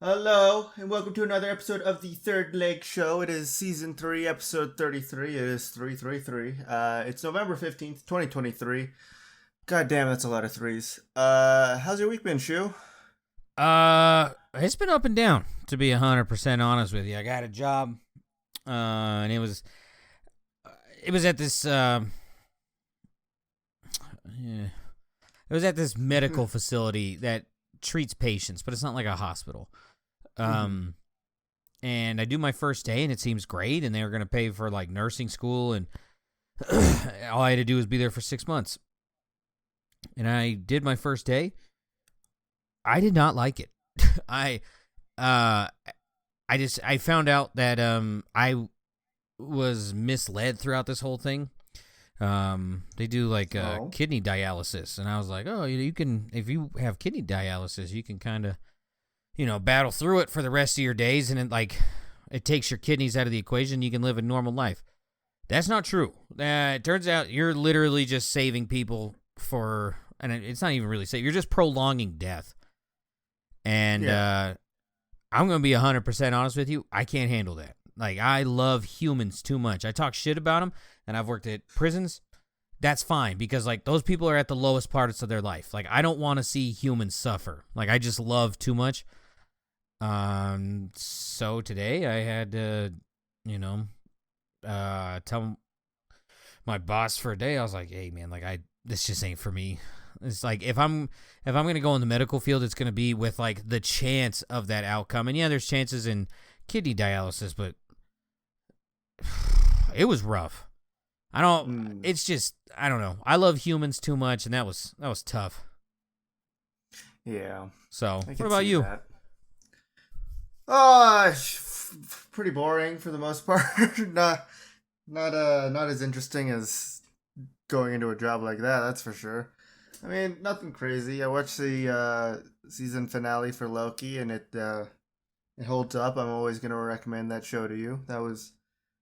Hello, and welcome to another episode of the Third Leg Show. It is season 3, episode 33. It is 333. It's November 15th, 2023. God damn, that's a lot of threes. How's your week been, Shu? It's been up and down, to be 100% honest with you. I got a job, and it was at this, it was at this medical facility that treats patients, but it's not like a hospital. And I do my first day, and it seems great, and they were going to pay for, like, nursing school, and all I had to do was be there for 6 months. And I did my first day. I did not like it. I found out that I was misled throughout this whole thing. They do like kidney dialysis, and I was like, oh, you can, if you have kidney dialysis, you can kind of, battle through it for the rest of your days, and it takes your kidneys out of the equation. You can live a normal life. That's not true. It turns out you're literally just saving people and it's not even really safe. You're just prolonging death. And I'm going to be 100% honest with you. I can't handle that. Like, I love humans too much. I talk shit about them, and I've worked at prisons. That's fine, because, like, those people are at the lowest parts of their life. Like, I don't want to see humans suffer. Like, I just love too much. So today I had to, tell my boss for a day. I was like, hey, man, like, this just ain't for me. It's like, if I'm going to go in the medical field, it's going to be with, like, the chance of that outcome. And yeah, there's chances in kidney dialysis, but it was rough. It's just, I don't know. I love humans too much, and that was tough. Yeah. So, what about you? Pretty boring for the most part. not as interesting as going into a job like that, that's for sure. I mean, nothing crazy. I watched the season finale for Loki, and it holds up. I'm always going to recommend that show to you. That was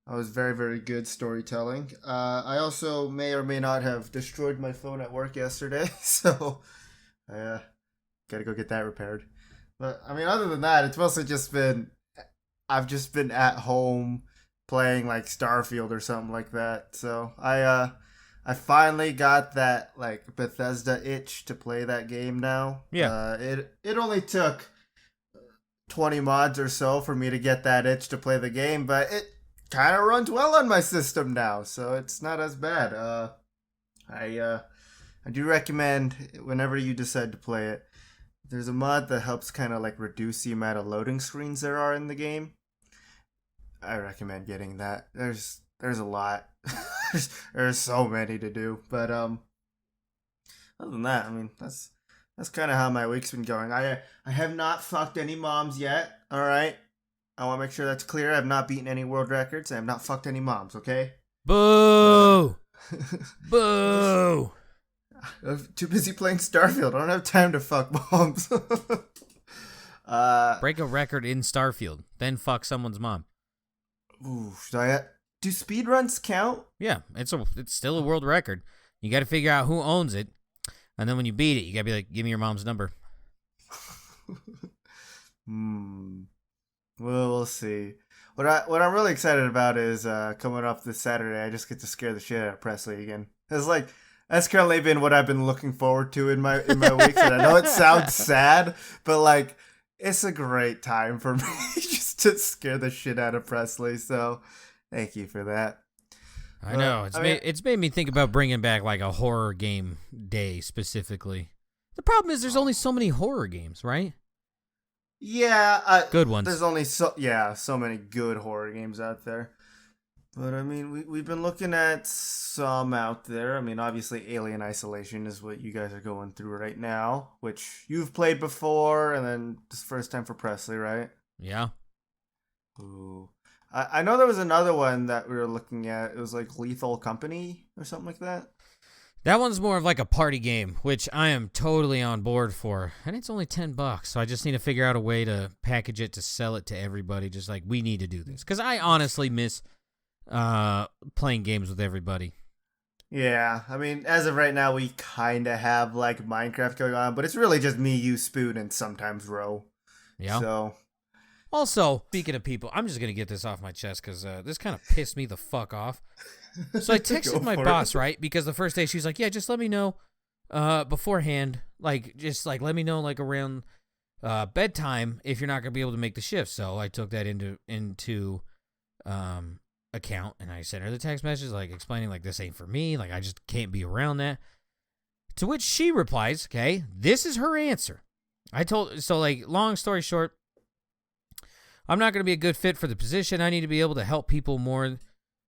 very, very good storytelling. I also may or may not have destroyed my phone at work yesterday, so I got to go get that repaired. But, I mean, other than that, it's mostly I've just been at home playing, like, Starfield or something like that. So, I finally got that, like, Bethesda itch to play that game now. Yeah. It only took 20 mods or so for me to get that itch to play the game, but it kind of runs well on my system now, so it's not as bad. I do recommend, whenever you decide to play it, there's a mod that helps kind of, like, reduce the amount of loading screens there are in the game. I recommend getting that. There's a lot. There's so many to do, but other than that, I mean, that's kind of how my week's been going. I have not fucked any moms yet. All right, I want to make sure that's clear. I have not beaten any world records. I have not fucked any moms. Okay. Boo. Boo. I'm too busy playing Starfield. I don't have time to fuck moms. Break a record in Starfield, then fuck someone's mom. Ooh, do speedruns count? Yeah, it's still a world record. You got to figure out who owns it, and then when you beat it, you got to be like, give me your mom's number. Well, we'll see. What I'm really excited about is coming up this Saturday. I just get to scare the shit out of Presley again. It's like, that's currently been what I've been looking forward to in my weeks. And I know it sounds sad, but, like, it's a great time for me just to scare the shit out of Presley. So, thank you for that. I know. It's made me think about bringing back, like, a horror game day specifically. The problem is there's only so many horror games, right? Yeah. Good ones. There's only so many good horror games out there. But, I mean, we've been looking at some out there. I mean, obviously, Alien Isolation is what you guys are going through right now, which you've played before, and then this first time for Presley, right? Yeah. Ooh. I know there was another one that we were looking at. It was like Lethal Company or something like that. That one's more of like a party game, which I am totally on board for. And it's only $10, so I just need to figure out a way to package it to sell it to everybody. Just like, we need to do this. Because I honestly miss playing games with everybody. Yeah, I mean, as of right now, we kind of have, like, Minecraft going on, but it's really just me, you, Spoon, and sometimes Ro. Yeah. So, Also, speaking of people, I'm just going to get this off my chest because this kind of pissed me the fuck off. So I texted my boss, right? Because the first day she's like, yeah, just let me know beforehand. Like, just like let me know like around bedtime if you're not going to be able to make the shift. So I took that into account and I sent her the text message like explaining like this ain't for me. Like, I just can't be around that. To which she replies, okay, this is her answer. So like, long story short, I'm not going to be a good fit for the position. I need to be able to help people more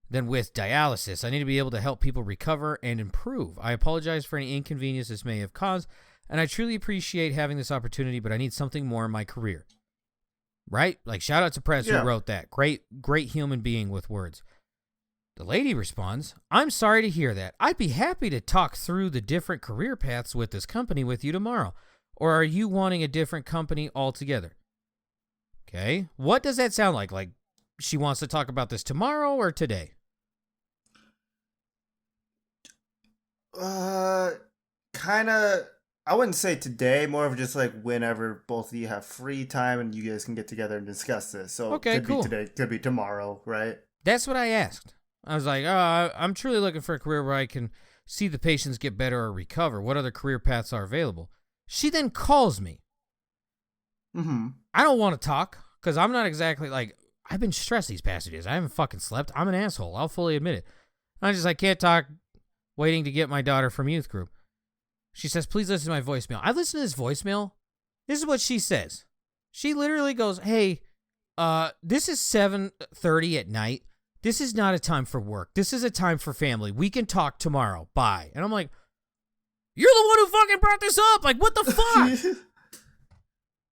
than with dialysis. I need to be able to help people recover and improve. I apologize for any inconvenience this may have caused, and I truly appreciate having this opportunity, but I need something more in my career. Right? Like, shout out to Press who wrote that. Great human being with words. The lady responds, I'm sorry to hear that. I'd be happy to talk through the different career paths with this company with you tomorrow. Or are you wanting a different company altogether? Okay. What does that sound like? Like, she wants to talk about this tomorrow or today? Kind of, I wouldn't say today, more of just like whenever both of you have free time and you guys can get together and discuss this. So okay, could cool. be today, could be tomorrow, right? That's what I asked. I was like, I'm truly looking for a career where I can see the patients get better or recover. What other career paths are available? She then calls me. Mm-hmm. I don't want to talk because I'm not exactly like, I've been stressed these past 2 days. I haven't fucking slept. I'm an asshole. I'll fully admit it. I can't talk, waiting to get my daughter from youth group. She says, please listen to my voicemail. I listen to this voicemail. This is what she says. She literally goes, hey, this is 7:30 at night. This is not a time for work. This is a time for family. We can talk tomorrow. Bye. And I'm like, you're the one who fucking brought this up. Like, what the fuck?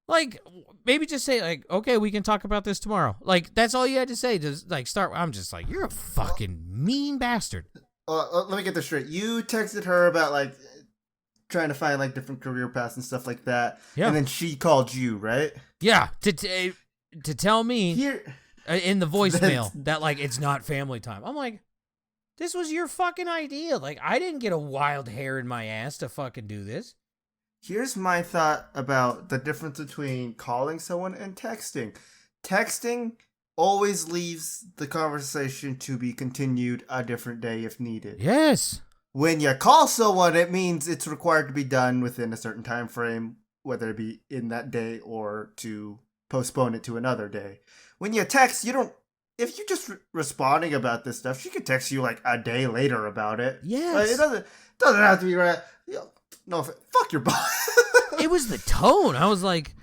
Like, maybe just say, like, okay, we can talk about this tomorrow. Like, that's all you had to say. Just, like, start. I'm just like, you're a fucking mean bastard. Let me get this straight. You texted her about, like, trying to find, like, different career paths and stuff like that. Yeah. And then she called you, right? Yeah. To tell me in the voicemail that, like, it's not family time. I'm like, this was your fucking idea. Like, I didn't get a wild hair in my ass to fucking do this. Here's my thought about the difference between calling someone and texting. Texting always leaves the conversation to be continued a different day if needed. Yes. When you call someone, it means it's required to be done within a certain time frame, whether it be in that day or to postpone it to another day. When you text, you don't... If you're just responding about this stuff, she could text you like a day later about it. Yes. Like, it doesn't have to be right. No, fuck your boss. It was the tone. I was like,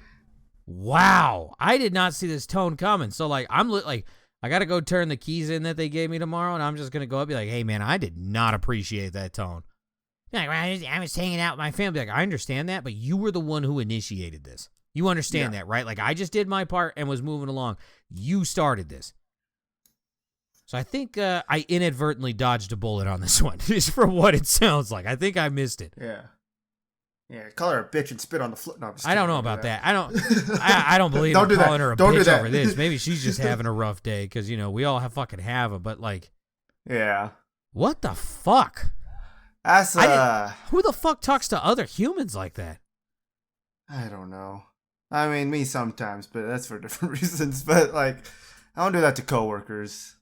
wow, I did not see this tone coming. So, like, I got to go turn the keys in that they gave me tomorrow, and I'm just going to go up and be like, hey, man, I did not appreciate that tone. Like, I was hanging out with my family. Like, I understand that, but you were the one who initiated this. You understand that, right? Like, I just did my part and was moving along. You started this. So I think I inadvertently dodged a bullet on this one, just for what it sounds like. I think I missed it. Yeah. Yeah, call her a bitch and spit on the floor. No, I don't know about that. I don't believe in calling her a bitch over this. Maybe she's just having a rough day because, you know, we all fucking have them. But, like, yeah. What the fuck? That's, who the fuck talks to other humans like that? I don't know. I mean, me sometimes, but that's for different reasons. But, like, I don't do that to coworkers.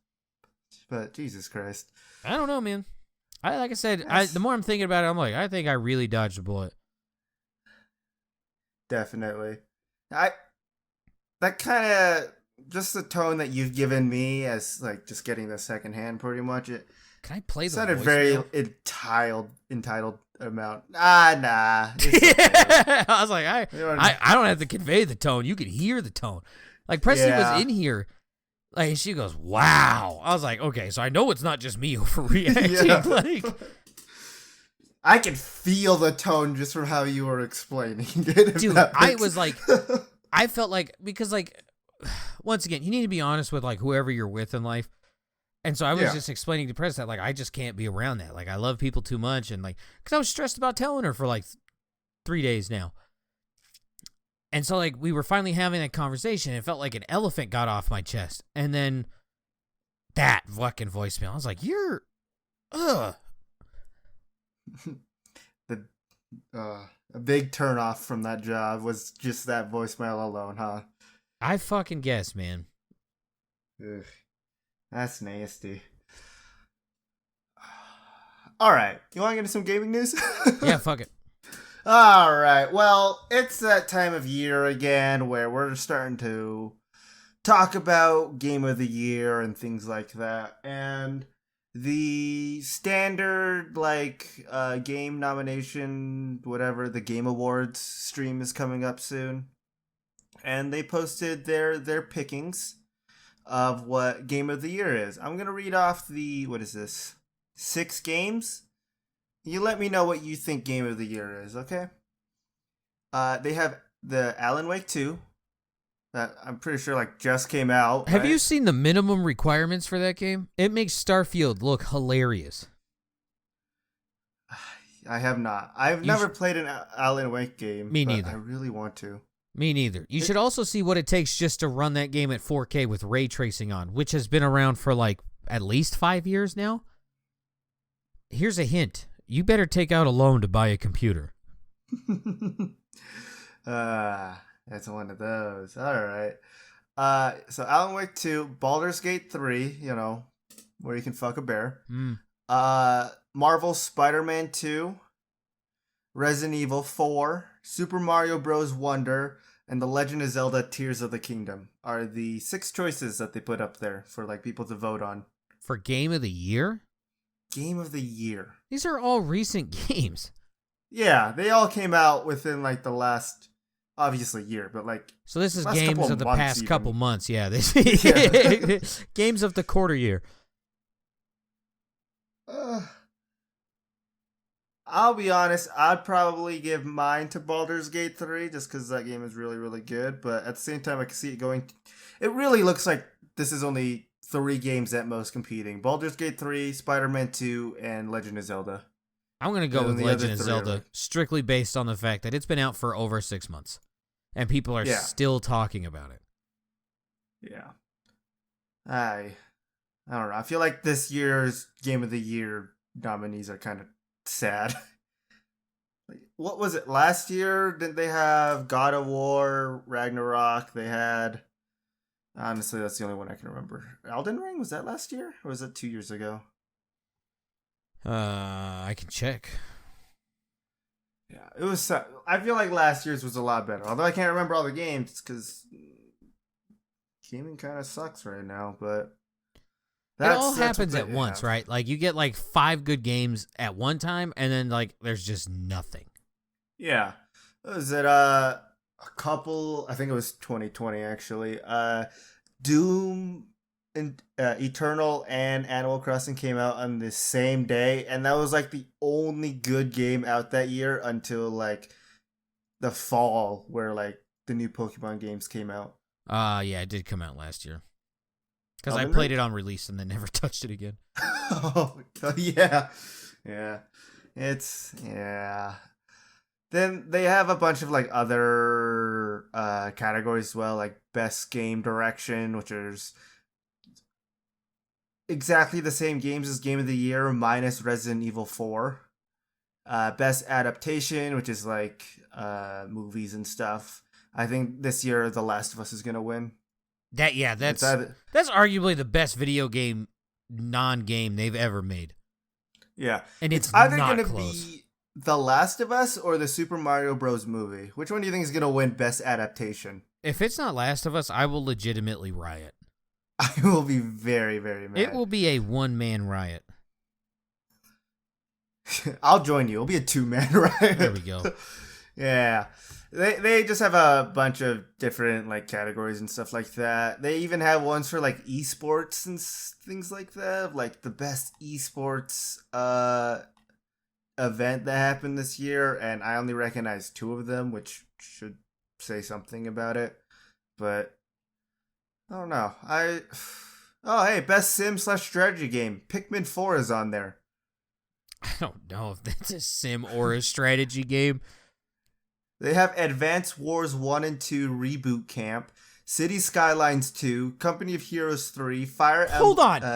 But, Jesus Christ. I don't know, man. Like I said, the more I'm thinking about it, I'm like, I think I really dodged a bullet. Definitely. That kind of, just the tone that you've given me as, like, just getting the second hand, pretty much. Can I play the sounded voicemail? Very entitled amount. Nah. I was like, I don't have to convey the tone. You can hear the tone. Like, Presley was in here. Like, she goes, wow. I was like, okay, so I know it's not just me overreacting. Yeah. Like, I can feel the tone just from how you were explaining it. Dude, I was like, I felt like, because, like, once again, you need to be honest with, like, whoever you're with in life. And so I was just explaining to Press that, like, I just can't be around that. Like, I love people too much. And, like, because I was stressed about telling her for, like, 3 days now. And so, like, we were finally having that conversation. It felt like an elephant got off my chest. And then that fucking voicemail. I was like, you're, ugh. A big turnoff from that job was just that voicemail alone, huh? I fucking guess, man. Ugh, that's nasty. All right, you want to get into some gaming news? Yeah, fuck it. All right, well, it's that time of year again where we're starting to talk about Game of the Year and things like that. And the standard, game nomination, whatever, the Game Awards stream is coming up soon. And they posted their pickings of what Game of the Year is. I'm going to read off what is this? 6 games? You let me know what you think Game of the Year is, okay? They have the Alan Wake 2. That I'm pretty sure just came out. Have you seen the minimum requirements for that game? It makes Starfield look hilarious. I have not. I've never played an Alan Wake game. Me neither. I really want to. Me neither. You should also see what it takes just to run that game at 4K with ray tracing on, which has been around for at least 5 years now. Here's a hint. You better take out a loan to buy a computer. That's one of those. All right. So Alan Wake 2, Baldur's Gate 3, where you can fuck a bear. Marvel Spider-Man 2, Resident Evil 4, Super Mario Bros. Wonder, and The Legend of Zelda Tears of the Kingdom are the 6 choices that they put up there for people to vote on. For Game of the Year? Game of the Year. These are all recent games. Yeah, they all came out within the last, obviously, year, but So this is games of the past couple months, yeah. Yeah. Games of the quarter year. I'll be honest, I'd probably give mine to Baldur's Gate 3 just because that game is really, really good. But at the same time, I can see it going. It really looks like this is only 3 games at most competing: Baldur's Gate 3, Spider-Man 2, and Legend of Zelda. I'm going to go with Legend of Zelda strictly based on the fact that it's been out for over 6 months. And people are still talking about it. Yeah. I don't know. I feel like this year's Game of the Year nominees are kind of sad. What was it? Last year, didn't they have God of War, Ragnarok? They had... Honestly, that's the only one I can remember. Elden Ring? Was that last year? Or was that 2 years ago? I can check. Yeah, it was... I feel like last year's was a lot better. Although I can't remember all the games, because gaming kind of sucks right now, but... It all happens at once, right? You get 5 good games at one time, and then there's just nothing. Yeah. Was it a couple? I think it was 2020 actually. Doom and Eternal and Animal Crossing came out on the same day, and that was the only good game out that year until the fall, where the new Pokemon games came out. Yeah, it did come out last year. Because I played it on release and then never touched it again. Oh, yeah. Yeah. Yeah. Then they have a bunch of other categories as well, Best Game Direction, which is exactly the same games as Game of the Year minus Resident Evil 4. Best Adaptation, which is movies and stuff. I think this year The Last of Us is going to win. That's arguably the best video game non-game they've ever made. Yeah. And it's either not going to close. be The Last of Us or the Super Mario Bros. Movie. Which one do you think is going to win Best Adaptation? If it's not Last of Us, I will legitimately riot. I will be very, very mad. It will be a one-man riot. I'll join you. It'll be a 2-man riot. There we go. Yeah. They just have a bunch of different categories and stuff like that. They even have ones for esports and things like that, the best esports event that happened this year, and I only recognize 2 of them, which should say something about it. But I don't know. Oh hey, best sim/strategy game. Pikmin 4 is on there. I don't know if that's a sim or a strategy game. They have Advance Wars 1 and 2 Reboot Camp, City Skylines 2, Company of Heroes 3, Fire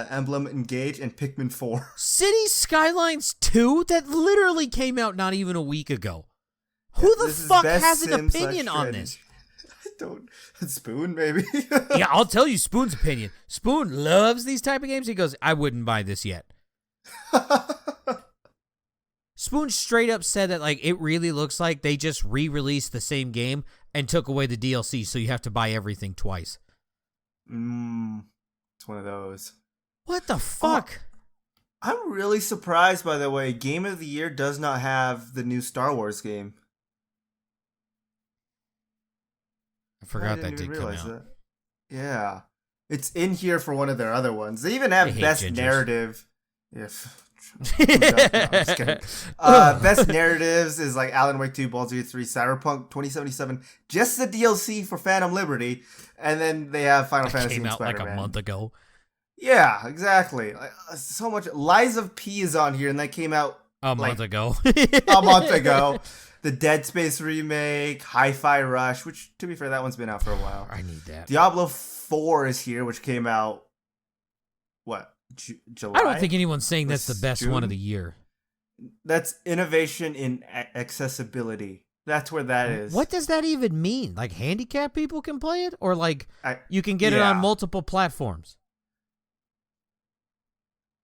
Emblem Engage, and Pikmin 4. City Skylines 2? That literally came out not even a week ago. Who the fuck has an opinion on this? Don't Spoon maybe. Yeah, I'll tell you Spoon's opinion. Spoon loves these type of games. He goes, I wouldn't buy this yet. Spoon straight up said that like it really looks like they just re-released the same game and took away the DLC, so you have to buy everything twice. It's one of those. What the fuck? I'm really surprised, by the way. Game of the Year does not have the new Star Wars game. I forgot that did come out. That. Yeah. It's in here for one of their other ones. They even have Best gingers. Narrative. If no, I'm just kidding. Best Narratives is like Alan Wake 2, Baldur's Gate 3, Cyberpunk 2077, just the DLC for Phantom Liberty, and then they have Final Fantasy came and out Spider-Man. like a month ago. Yeah, exactly. So much. Lies of P is on here, and that came out a month ago. A month ago. The Dead Space remake, Hi-Fi Rush, which, to be fair, that one's been out for a while. I need that. Diablo 4 is here, which came out, what, July? I don't think anyone's saying that's the best June? one of the year. That's innovation in accessibility. That's where that is. What does that even mean? Like handicapped people can play it? Or like you can get it on multiple platforms?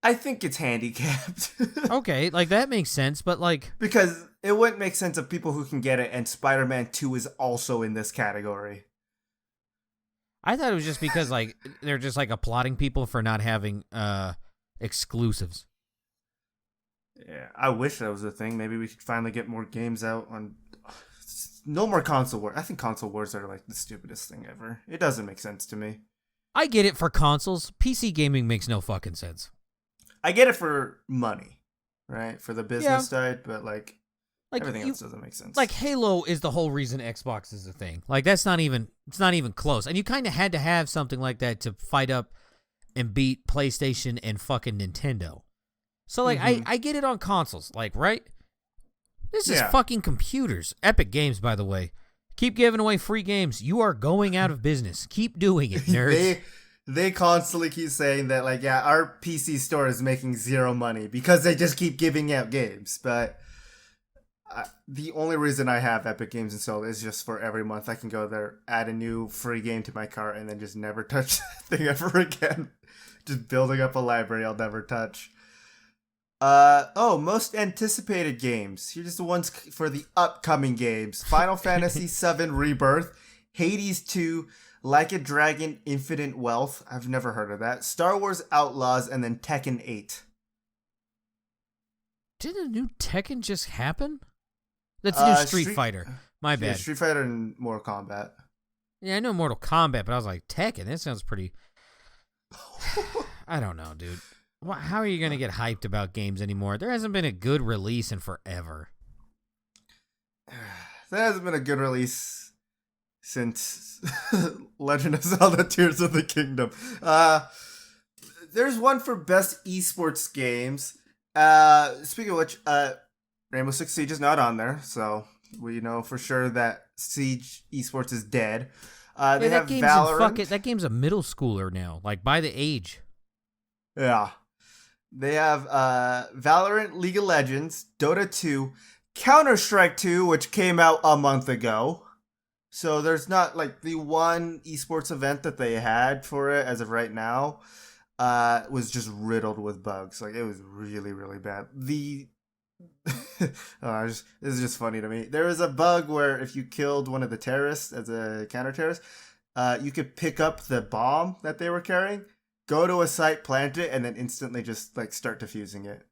I think it's handicapped. Okay, like that makes sense, but like... Because it wouldn't make sense of people who can get it, and Spider-Man 2 is also in this category. I thought it was just because like they're just like applauding people for not having exclusives. Yeah, I wish that was a thing. Maybe we could finally get more games out on... No more console wars. I think console wars are like the stupidest thing ever. It doesn't make sense to me. I get it for consoles. PC gaming makes no fucking sense. I get it for money, right? For the business side, but like everything else doesn't make sense. Like Halo is the whole reason Xbox is a thing. Like it's not even close. And you kind of had to have something like that to fight up and beat PlayStation and fucking Nintendo. So like I get it on consoles, like right? This is fucking computers. Epic Games, by the way. Keep giving away free games. You are going out of business. Keep doing it, nerds. They constantly keep saying that, like, yeah, our PC store is making zero money because they just keep giving out games. But the only reason I have Epic Games installed is just for every month I can go there, add a new free game to my cart, and then just never touch that thing ever again. Just building up a library I'll never touch. Most anticipated games. Here's the ones for the upcoming games. Final Fantasy VII Rebirth, Hades 2, Like a Dragon Infinite Wealth. I've never heard of that. Star Wars Outlaws, and then Tekken 8. Did a new Tekken just happen? That's a new Street Fighter. My bad. Street Fighter and Mortal Kombat. Yeah, I know Mortal Kombat, but I was like, Tekken? That sounds pretty... I don't know, dude. How are you going to get hyped about games anymore? There hasn't been a good release in forever. There hasn't been a good release since Legend of Zelda Tears of the Kingdom. There's one for best esports games. Speaking of which, Rainbow Six Siege is not on there, so we know for sure that Siege esports is dead. They have Valorant. That game's a middle schooler now, like by the age. Yeah. They have Valorant, League of Legends, Dota 2, Counter-Strike 2, which came out a month ago. So there's not like the one esports event that they had for it as of right now was just riddled with bugs. Like it was really, really bad. This is just funny to me. There was a bug where if you killed one of the terrorists as a counter-terrorist, you could pick up the bomb that they were carrying, go to a site, plant it, and then instantly just like start defusing it.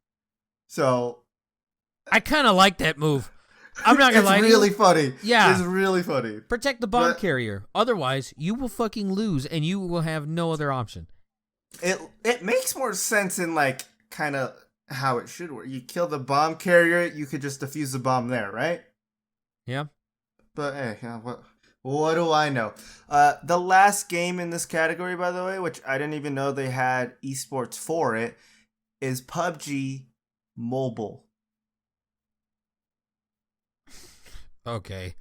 So I kind of like that move. I'm not gonna lie. It's really funny. Yeah, it's really funny. Protect the bomb carrier. Otherwise, you will fucking lose, and you will have no other option. It makes more sense in like kind of how it should work. You kill the bomb carrier, you could just defuse the bomb there, right? Yeah. But hey, what do I know? The last game in this category, by the way, which I didn't even know they had esports for it, is PUBG Mobile. Okay.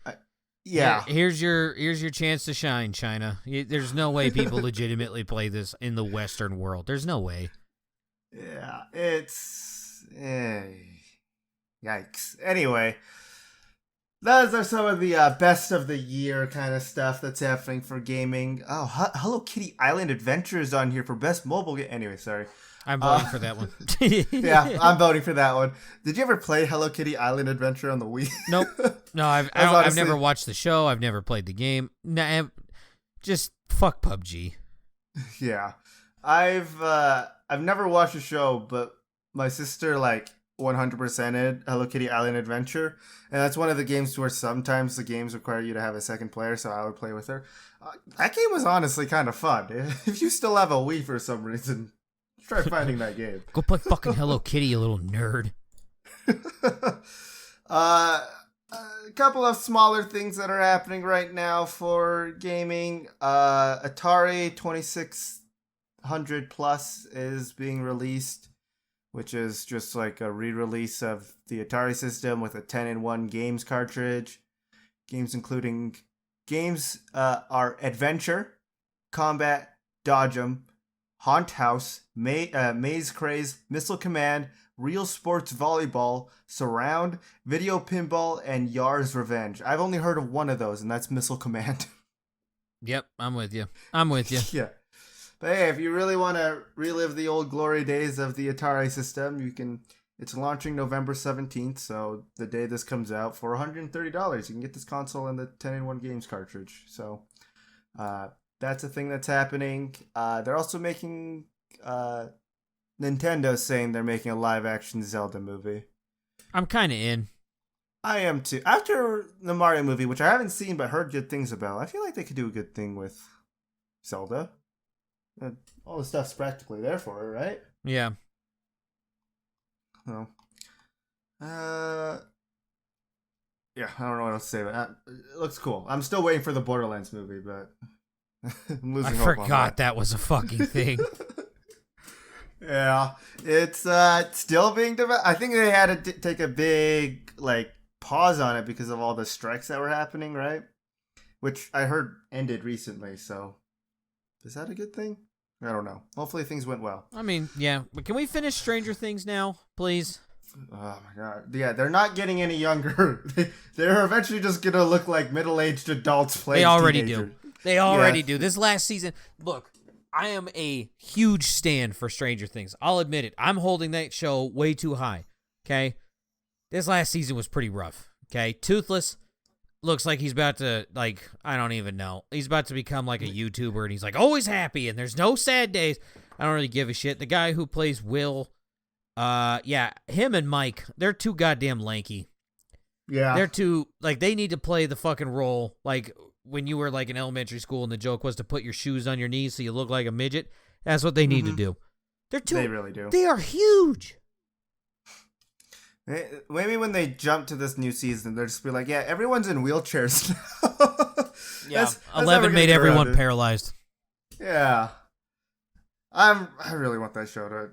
Yeah. Here's your chance to shine, China. There's no way people legitimately play this in the Western world. There's no way. Yeah, it's yikes. Anyway, those are some of the best of the year kind of stuff that's happening for gaming. Oh, Hello Kitty Island Adventure is on here for best mobile game. Anyway, sorry. I'm voting for that one. Yeah, I'm voting for that one. Did you ever play Hello Kitty Island Adventure on the Wii? Nope. No, I've never watched the show. I've never played the game. Nah, just fuck PUBG. Yeah, I've never watched the show, but my sister 100%ed Hello Kitty Island Adventure, and that's one of the games where sometimes the games require you to have a second player, so I would play with her. That game was honestly kind of fun. If you still have a Wii for some reason, try finding that game. Go play fucking Hello Kitty, you little nerd. A couple of smaller things that are happening right now for gaming. Atari 2600 Plus is being released, which is just like a re-release of the Atari system with a 10-in-1 games cartridge. Games including are Adventure, Combat, Dodge'em, Haunt House, Maze Craze, Missile Command, Real Sports Volleyball, Surround, Video Pinball, and Yar's Revenge. I've only heard of one of those, and that's Missile Command. Yep, I'm with you. Yeah. But hey, if you really want to relive the old glory days of the Atari system, you can. It's launching November 17th, so the day this comes out, for $130, you can get this console and the 10-in-1 games cartridge. So that's a thing that's happening. They're also making... Nintendo's saying they're making a live-action Zelda movie. I'm kind of in. I am too. After the Mario movie, which I haven't seen but heard good things about, I feel like they could do a good thing with Zelda. All the stuff's practically there for her, right? Yeah. So, yeah, I don't know what else to say, but it looks cool. I'm still waiting for the Borderlands movie, but I'm losing hope on that. I forgot that was a fucking thing. Yeah, it's still being developed. I think they had to take a big pause on it because of all the strikes that were happening, right? Which I heard ended recently. So, is that a good thing? I don't know. Hopefully things went well. I mean, yeah, but can we finish Stranger Things now, please? Oh my god. Yeah, they're not getting any younger. They're eventually just gonna look like middle-aged adults playing. They already teenagers. do. They already do. This last season, look, I am a huge stan for Stranger Things. I'll admit it. I'm holding that show way too high. Okay? This last season was pretty rough. Okay? Toothless looks like he's about to, I don't even know. He's about to become like a YouTuber, and he's always happy, and there's no sad days. I don't really give a shit. The guy who plays Will, yeah, him and Mike, they're too goddamn lanky. Yeah. They're too, they need to play the fucking role, when you were in elementary school and the joke was to put your shoes on your knees so you look like a midget. That's what they need to do. They really do. They are huge. Maybe when they jump to this new season, they'll just be like, yeah, everyone's in wheelchairs now. Yeah, 11 made everyone paralyzed. Yeah. I really want that show to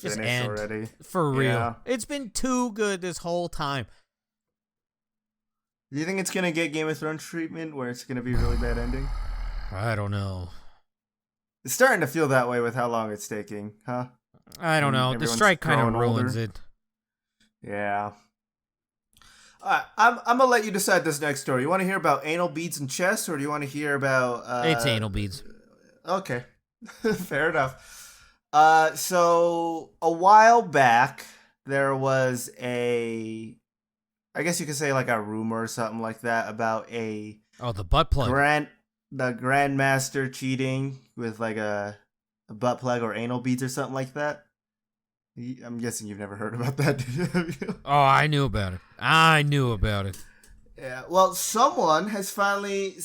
just finish end. already. For real. Yeah. It's been too good this whole time. Do you think it's going to get Game of Thrones treatment where it's going to be a really bad ending? I don't know. It's starting to feel that way with how long it's taking, huh? I don't know. The strike kind of ruins it. Yeah. Alright, I'm going to let you decide this next story. You want to hear about anal beads and chess, or do you want to hear about... It's anal beads. Okay. Fair enough. So, a while back, there was I guess you could say a rumor or something like that about the butt plug. The Grandmaster cheating with a butt plug or anal beads or something like that. I'm guessing you've never heard about that, did you? Oh, I knew about it. Yeah, well, someone has finally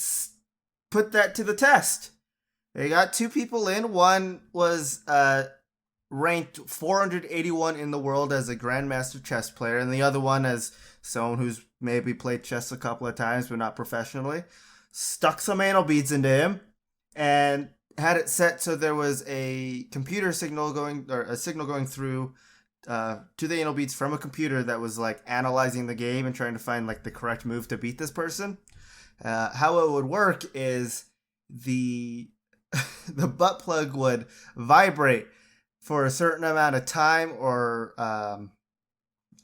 put that to the test. They got two people in. One was ranked 481 in the world as a Grandmaster chess player, and the other one as someone who's maybe played chess a couple of times but not professionally. Stuck some anal beads into him and had it set so there was a computer signal going, or a signal going through to the anal beads from a computer that was analyzing the game and trying to find the correct move to beat this person. How it would work is the butt plug would vibrate for a certain amount of time, or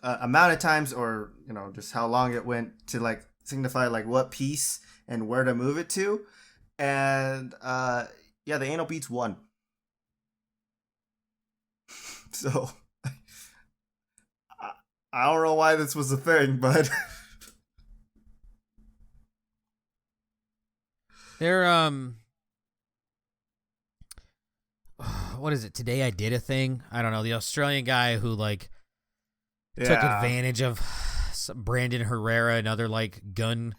amount of times, or just how long it went to like signify like what piece and where to move it to, and the anal beats won. So I don't know why this was a thing, but they're what is it? Today I did a thing. I don't know. The Australian guy who like took advantage of Brandon Herrera and other like gun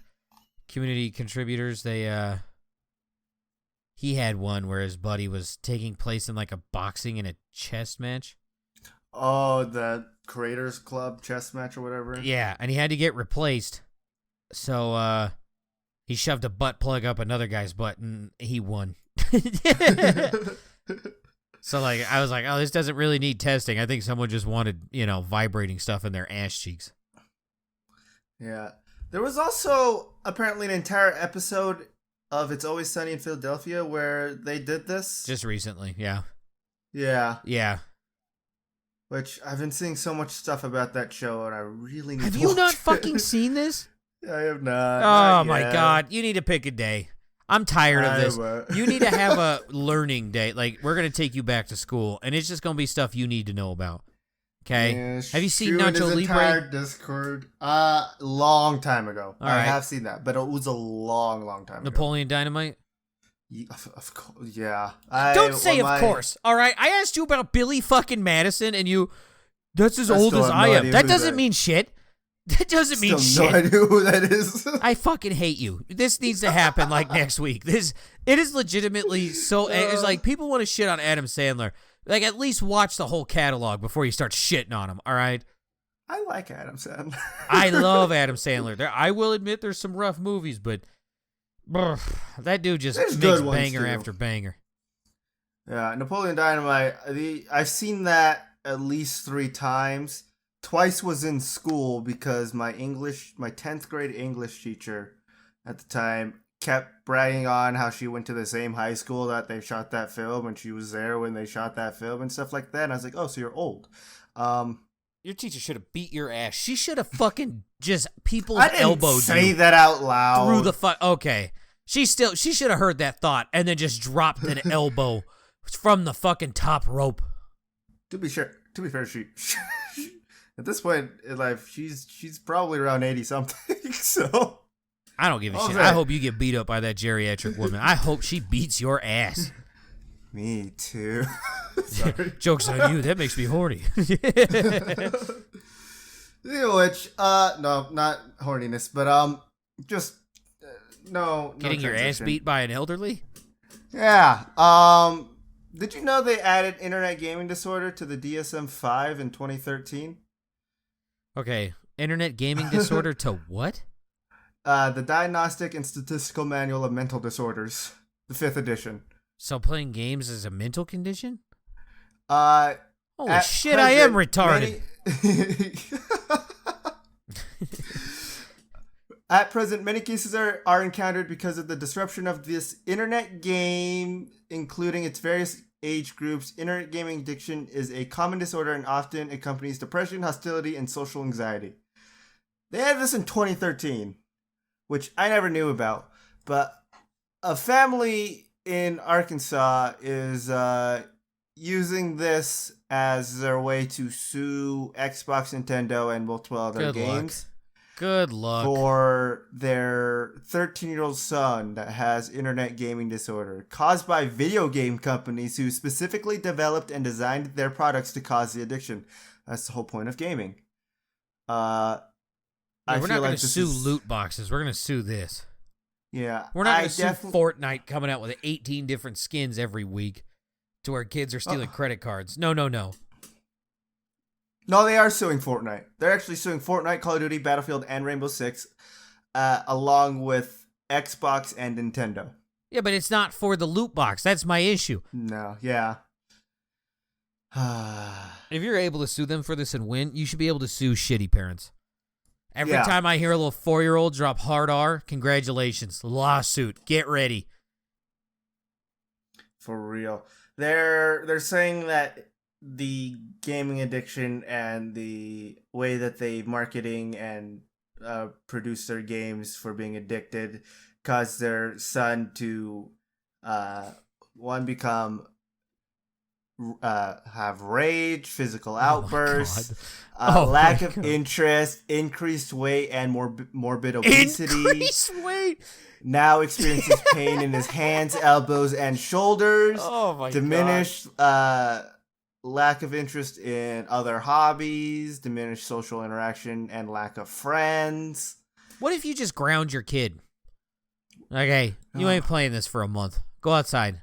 community contributors. He had one where his buddy was taking place in like a boxing and a chess match. Oh, the Creators Club chess match or whatever. Yeah, and he had to get replaced. So he shoved a butt plug up another guy's butt and he won. So like I was like, oh, this doesn't really need testing. I think someone just wanted, vibrating stuff in their ass cheeks. Yeah. There was also apparently an entire episode of It's Always Sunny in Philadelphia where they did this. Just recently, yeah. Yeah. Yeah. Which I've been seeing so much stuff about that show and I really need to watch it. Have you not fucking seen this? I have not. Oh my God. You need to pick a day. I'm tired of this. You need to have a learning day. Like, we're going to take you back to school, and it's just going to be stuff you need to know about. Okay? Yeah, have you seen Nacho Libre? Entire Discord. Long time ago. All right. I have seen that, but it was a long, long time ago. Napoleon Dynamite? Yeah, of course, yeah. Don't say of course, all right? I asked you about Billy fucking Madison, and that's as old as I am. That doesn't mean shit. That doesn't mean shit. No idea who that is. I fucking hate you. This needs to happen like next week. It is legitimately so. It's like people want to shit on Adam Sandler. Like at least watch the whole catalog before you start shitting on him. All right. I like Adam Sandler. I love Adam Sandler. I will admit there's some rough movies, but that dude just makes banger after banger. Yeah, Napoleon Dynamite. I've seen that at least 3 times. Twice was in school because my 10th grade English teacher at the time kept bragging on how she went to the same high school that they shot that film and she was there when they shot that film and stuff like that. And I was like, oh, so you're old. Your teacher should have beat your ass. She should have fucking just elbowed you. I didn't say that out loud. Through the okay. She should have heard that thought and then just dropped an elbow from the fucking top rope. To be fair, she at this point in life, she's probably around 80 something. So I don't give a shit. I hope you get beat up by that geriatric woman. I hope she beats your ass. Me too. Sorry. Joke's on you. That makes me horny. Which, no, not horniness, but just no. Getting your ass beat by an elderly? Yeah. Did you know they added internet gaming disorder to the DSM-5 in 2013? Okay, internet gaming disorder to what? The Diagnostic and Statistical Manual of Mental Disorders, the 5th edition. So playing games is a mental condition? Holy shit, I am retarded. At present, many cases are encountered because of the disruption of this internet game, including its various age groups. Internet gaming addiction is a common disorder and often accompanies depression, hostility, and social anxiety. They had this in 2013, which I never knew about, but a family in Arkansas is using this as their way to sue Xbox, Nintendo, and multiple other games. Good luck. For their 13-year-old son that has internet gaming disorder caused by video game companies who specifically developed and designed their products to cause the addiction. That's the whole point of gaming. We're not going to sue loot boxes. We're going to sue this. Yeah. We're not going to sue Fortnite coming out with 18 different skins every week to where kids are stealing credit cards. No. No, they are suing Fortnite. They're actually suing Fortnite, Call of Duty, Battlefield, and Rainbow Six, along with Xbox and Nintendo. Yeah, but it's not for the loot box. That's my issue. No, yeah. If you're able to sue them for this and win, you should be able to sue shitty parents. Every time I hear a little 4-year-old drop hard R, congratulations. Lawsuit. Get ready. For real. They're saying that the gaming addiction and the way that they marketing and produce their games for being addicted caused their son to one become have rage, physical outbursts, lack of interest, increased weight, and morbid obesity. Increased weight. Now experiences pain in his hands, elbows, and shoulders. Oh my diminished lack of interest in other hobbies, diminished social interaction, and lack of friends. What if you just ground your kid? Okay, you ain't playing this for a month. Go outside.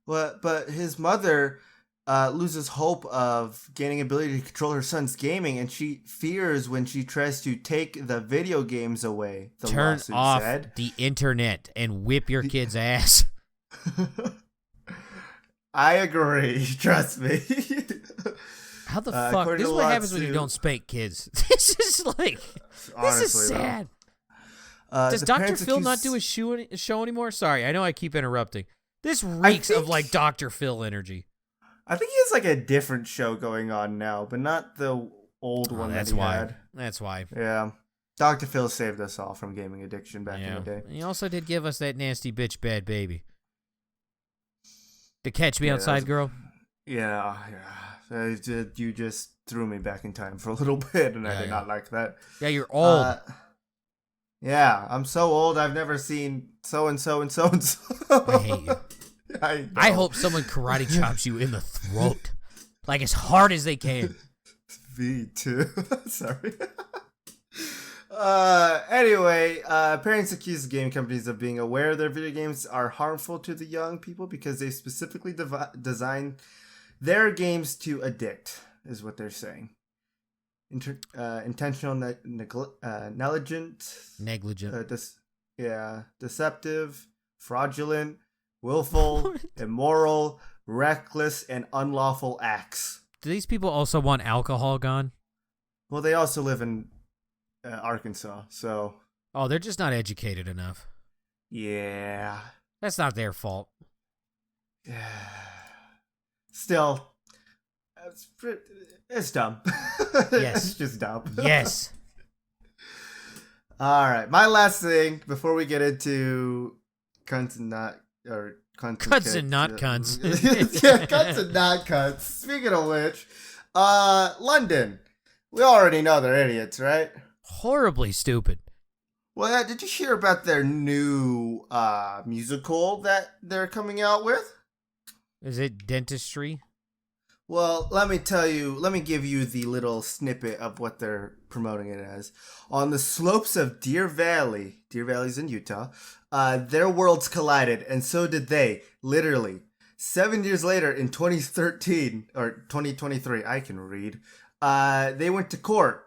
But his mother loses hope of gaining ability to control her son's gaming, and she fears when she tries to take the video games away. The Turn off the internet and whip your kid's ass. I agree. Trust me. How the fuck? This is what happens when you don't spank kids. This is like, honestly, this is sad. Does Dr. Phil not do a show anymore? Sorry, I know I keep interrupting. This reeks of like Dr. Phil energy. I think he has like a different show going on now, but not the old one that he had. That's why. Yeah. Dr. Phil saved us all from gaming addiction back in the day. And he also did give us that nasty bitch bad baby. The Catch Me Outside girl? Yeah. You just threw me back in time for a little bit, and I did not like that. Yeah, you're old. Yeah, I'm so old, I've never seen so-and-so and so-and-so. I hate you. I hope someone karate chops you in the throat. Like as hard as they can. Me too. Sorry. Anyway, parents accuse game companies of being aware their video games are harmful to the young people because they specifically design their games to addict, is what they're saying. Intentional negligent, deceptive, fraudulent, willful, immoral, reckless, and unlawful acts. Do these people also want alcohol gone? Well, they also live in Arkansas, so... Oh, they're just not educated enough. Yeah. That's not their fault. Still, it's dumb. Yes. It's just dumb. Yes. All right. My last thing before we get into cunts and not cunts and not cunts. Yeah, cunts and not cunts. Speaking of which, London. We already know they're idiots, right? Horribly stupid. Well, did you hear about their new musical that they're coming out with? Is it Dentistry? Well, let me give you the little snippet of what they're promoting it as. On the slopes of Deer Valley's in Utah, their worlds collided, and so did they, literally. 7 years later, in 2013, or 2023, I can read, they went to court.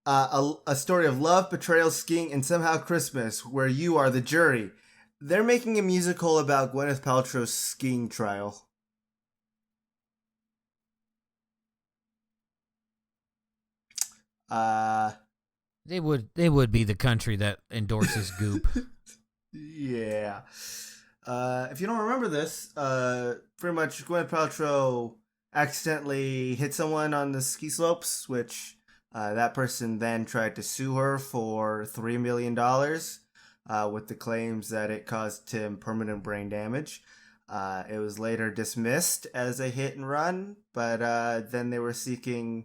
A story of love, betrayal, skiing, and somehow Christmas, where you are the jury. They're making a musical about Gwyneth Paltrow's skiing trial. They would be the country that endorses Goop. Yeah. If you don't remember this, pretty much Gwyneth Paltrow accidentally hit someone on the ski slopes, which that person then tried to sue her for $3 million with the claims that it caused him permanent brain damage. It was later dismissed as a hit and run, but then they were seeking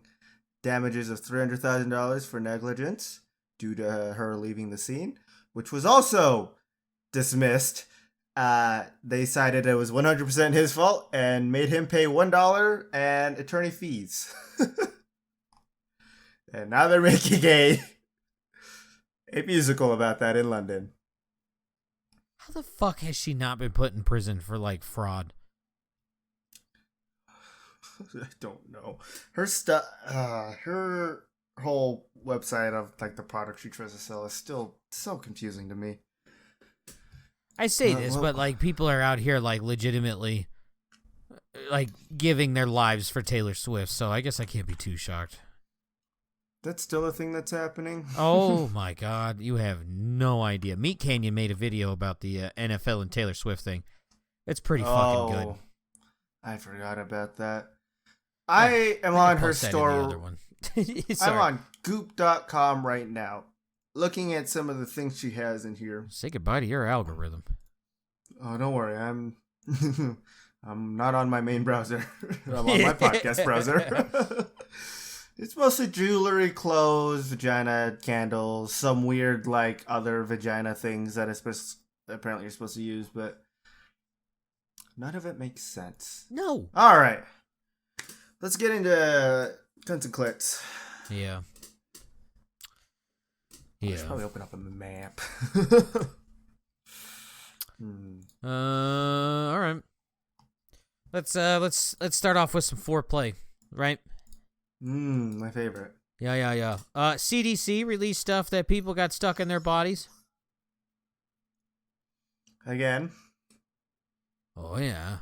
damages of $300,000 for negligence due to her leaving the scene, which was also dismissed. They cited it was 100% his fault and made him pay $1 and attorney fees. And now they're making a musical about that in London. How the fuck has she not been put in prison for like fraud? I don't know. Her stuff, her whole website of like the product she tries to sell is still so confusing to me. I say this, but like people are out here like legitimately like giving their lives for Taylor Swift, so I guess I can't be too shocked. That's still a thing that's happening? Oh my God, you have no idea. Meat Canyon made a video about the NFL and Taylor Swift thing. It's pretty fucking good. I forgot about that. I am on her post that in the other store. one. I'm Sorry. on goop.com right now, looking at some of the things she has in here. Say goodbye to your algorithm. Oh, don't worry. I'm I'm not on my main browser. I'm on my podcast browser. It's mostly jewelry, clothes, vagina, candles, some weird like other vagina things that apparently you're supposed to use, but none of it makes sense. No. All right. Let's get into cunts and clits. Yeah. I should probably open up a map. All right. Let's start off with some foreplay, right? My favorite. Yeah. CDC released stuff that people got stuck in their bodies. Again. Oh yeah.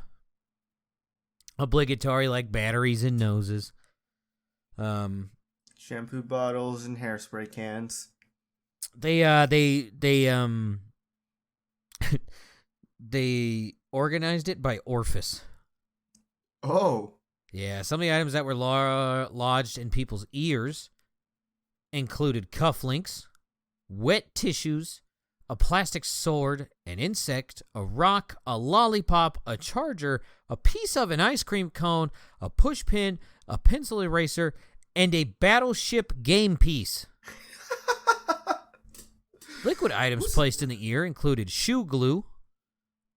Obligatory like batteries in noses. Shampoo bottles and hairspray cans. They they organized it by orifice. Oh. Yeah, some of the items that were lodged in people's ears included cufflinks, wet tissues, a plastic sword, an insect, a rock, a lollipop, a charger, a piece of an ice cream cone, a push pin, a pencil eraser, and a battleship game piece. Liquid items placed in the ear included shoe glue,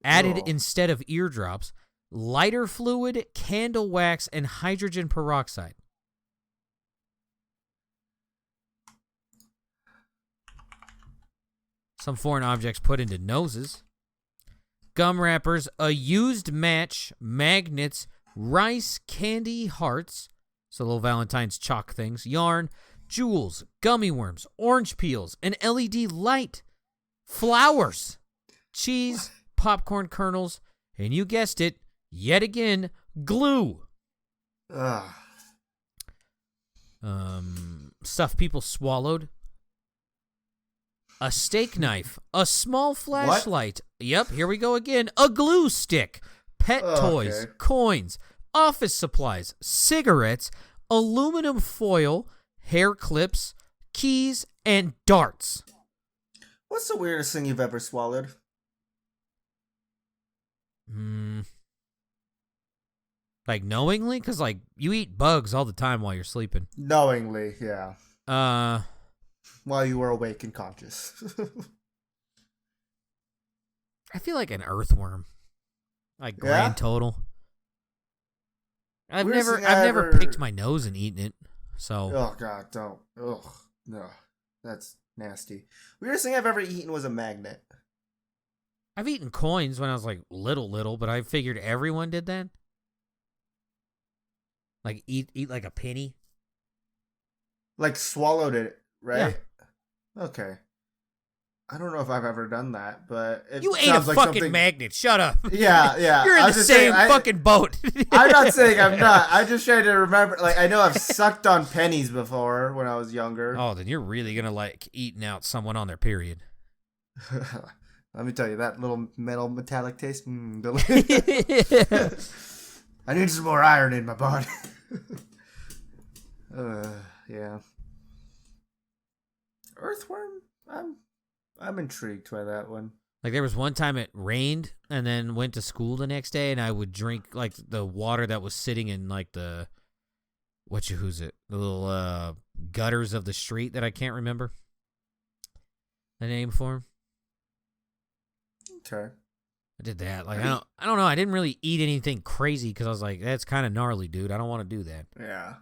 added instead of eardrops, lighter fluid, candle wax, and hydrogen peroxide. Some foreign objects put into noses. Gum wrappers, a used match, magnets, rice candy hearts, so little Valentine's chalk things, yarn, jewels, gummy worms, orange peels, an LED light, flowers, cheese, popcorn kernels, and you guessed it, yet again, glue. Stuff people swallowed. A steak knife, a small flashlight. What? Yep, here we go again. A glue stick, pet toys, coins, office supplies, cigarettes, aluminum foil, hair clips, keys, and darts. What's the weirdest thing you've ever swallowed? Like knowingly? Because like you eat bugs all the time while you're sleeping. Knowingly, yeah. While you were awake and conscious. I feel like an earthworm. Like grand total. I've never picked my nose and eaten it. So. Oh God, don't. Ugh, no, that's nasty. Weirdest thing I've ever eaten was a magnet. I've eaten coins when I was like little, but I figured everyone did that. Like eat like a penny. Like swallowed it, right? Yeah. Okay. I don't know if I've ever done that, but you ate a like fucking something... magnet. Shut up. Yeah. You're in the same fucking boat. I'm not saying I'm not. I just trying to remember. Like I know I've sucked on pennies before when I was younger. Oh, then you're really gonna like eating out someone on their period. Let me tell you, that little metal metallic taste. Delicious. I need some more iron in my body. Yeah. Earthworm? I'm intrigued by that one. Like there was one time it rained and then went to school the next day and I would drink like the water that was sitting in like the the little gutters of the street that I can't remember the name for them. Okay. I did that. Like I don't know. I didn't really eat anything crazy because I was like, that's kind of gnarly, dude. I don't want to do that. Yeah.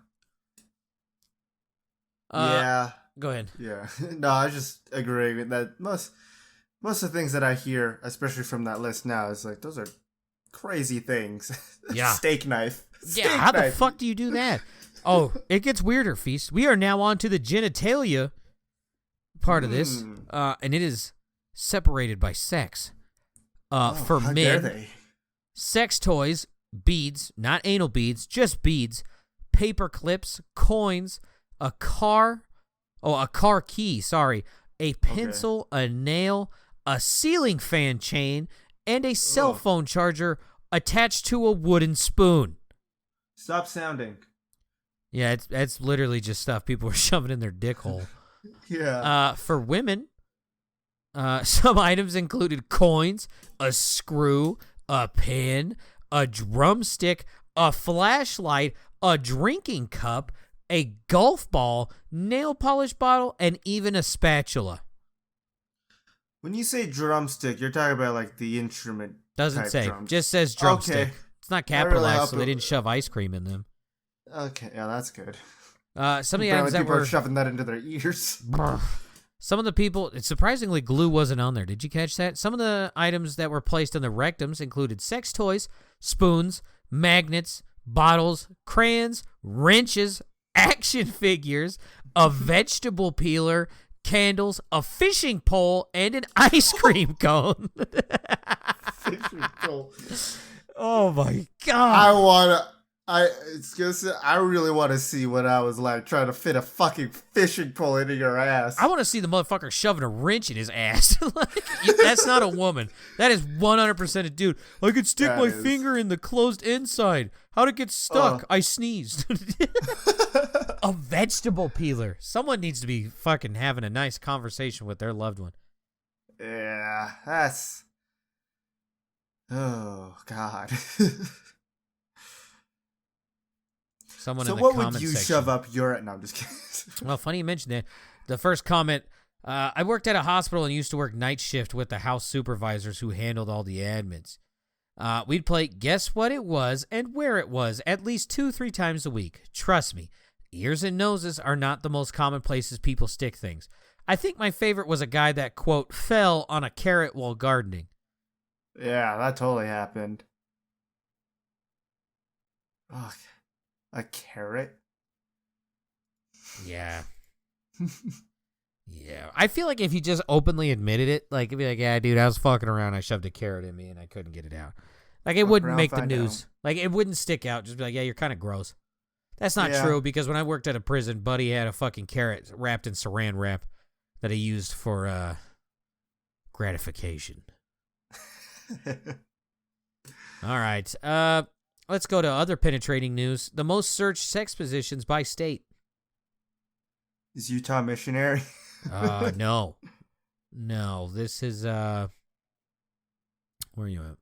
Yeah. Go ahead. Yeah. No, I just agree with that. Most of the things that I hear, especially from that list now, is like those are crazy things. Yeah. Steak knife. How the fuck do you do that? Oh, it gets weirder, Feast. We are now on to the genitalia part of this, and it is separated by sex. For men, sex toys, beads, not anal beads, just beads, paper clips, coins, a car key, a pencil, a nail, a ceiling fan chain, and a cell phone charger attached to a wooden spoon. Stop sounding. Yeah, it's literally just stuff people were shoving in their dick hole. Yeah. For women, some items included coins, a screw, a pin, a drumstick, a flashlight, a drinking cup, a golf ball, nail polish bottle, and even a spatula. When you say drumstick, you're talking about like the instrument. Doesn't say. Just says drumstick. Okay. It's not capitalized, so they didn't shove ice cream in them. Okay, yeah, that's good. Some of the items that people were are shoving that into their ears. Some of the people, surprisingly, glue wasn't on there. Did you catch that? Some of the items that were placed on the rectums included sex toys, spoons, magnets, bottles, crayons, wrenches, action figures, a vegetable peeler, candles, a fishing pole, and an ice cream cone. Fishing pole. Oh my god! I really want to see what I was like trying to fit a fucking fishing pole into your ass. I want to see the motherfucker shoving a wrench in his ass. Like, that's not a woman. That is 100% a dude. I could stick my finger in the closed inside. How'd it get stuck? I sneezed. A vegetable peeler. Someone needs to be fucking having a nice conversation with their loved one. Yeah, that's... Oh, God. Someone so in the what comment would you section. Shove up your... No, I'm just kidding. Well, funny you mentioned that. The first comment, I worked at a hospital and used to work night shift with the house supervisors who handled all the admins. We'd play Guess What It Was and Where It Was at least 2-3 times a week. Trust me, ears and noses are not the most common places people stick things. I think my favorite was a guy that, quote, fell on a carrot while gardening. Yeah, that totally happened. Oh, a carrot? Yeah. Yeah. I feel like if you just openly admitted it, like, it'd be like, yeah, dude, I was fucking around. I shoved a carrot in me and I couldn't get it out. Like, it wouldn't make the news. Like, it wouldn't stick out. Just be like, yeah, you're kind of gross. That's not true, because when I worked at a prison, Buddy had a fucking carrot wrapped in saran wrap that he used for gratification. All right. Let's go to other penetrating news. The most searched sex positions by state. Is Utah missionary? No. No, this is, where are you at?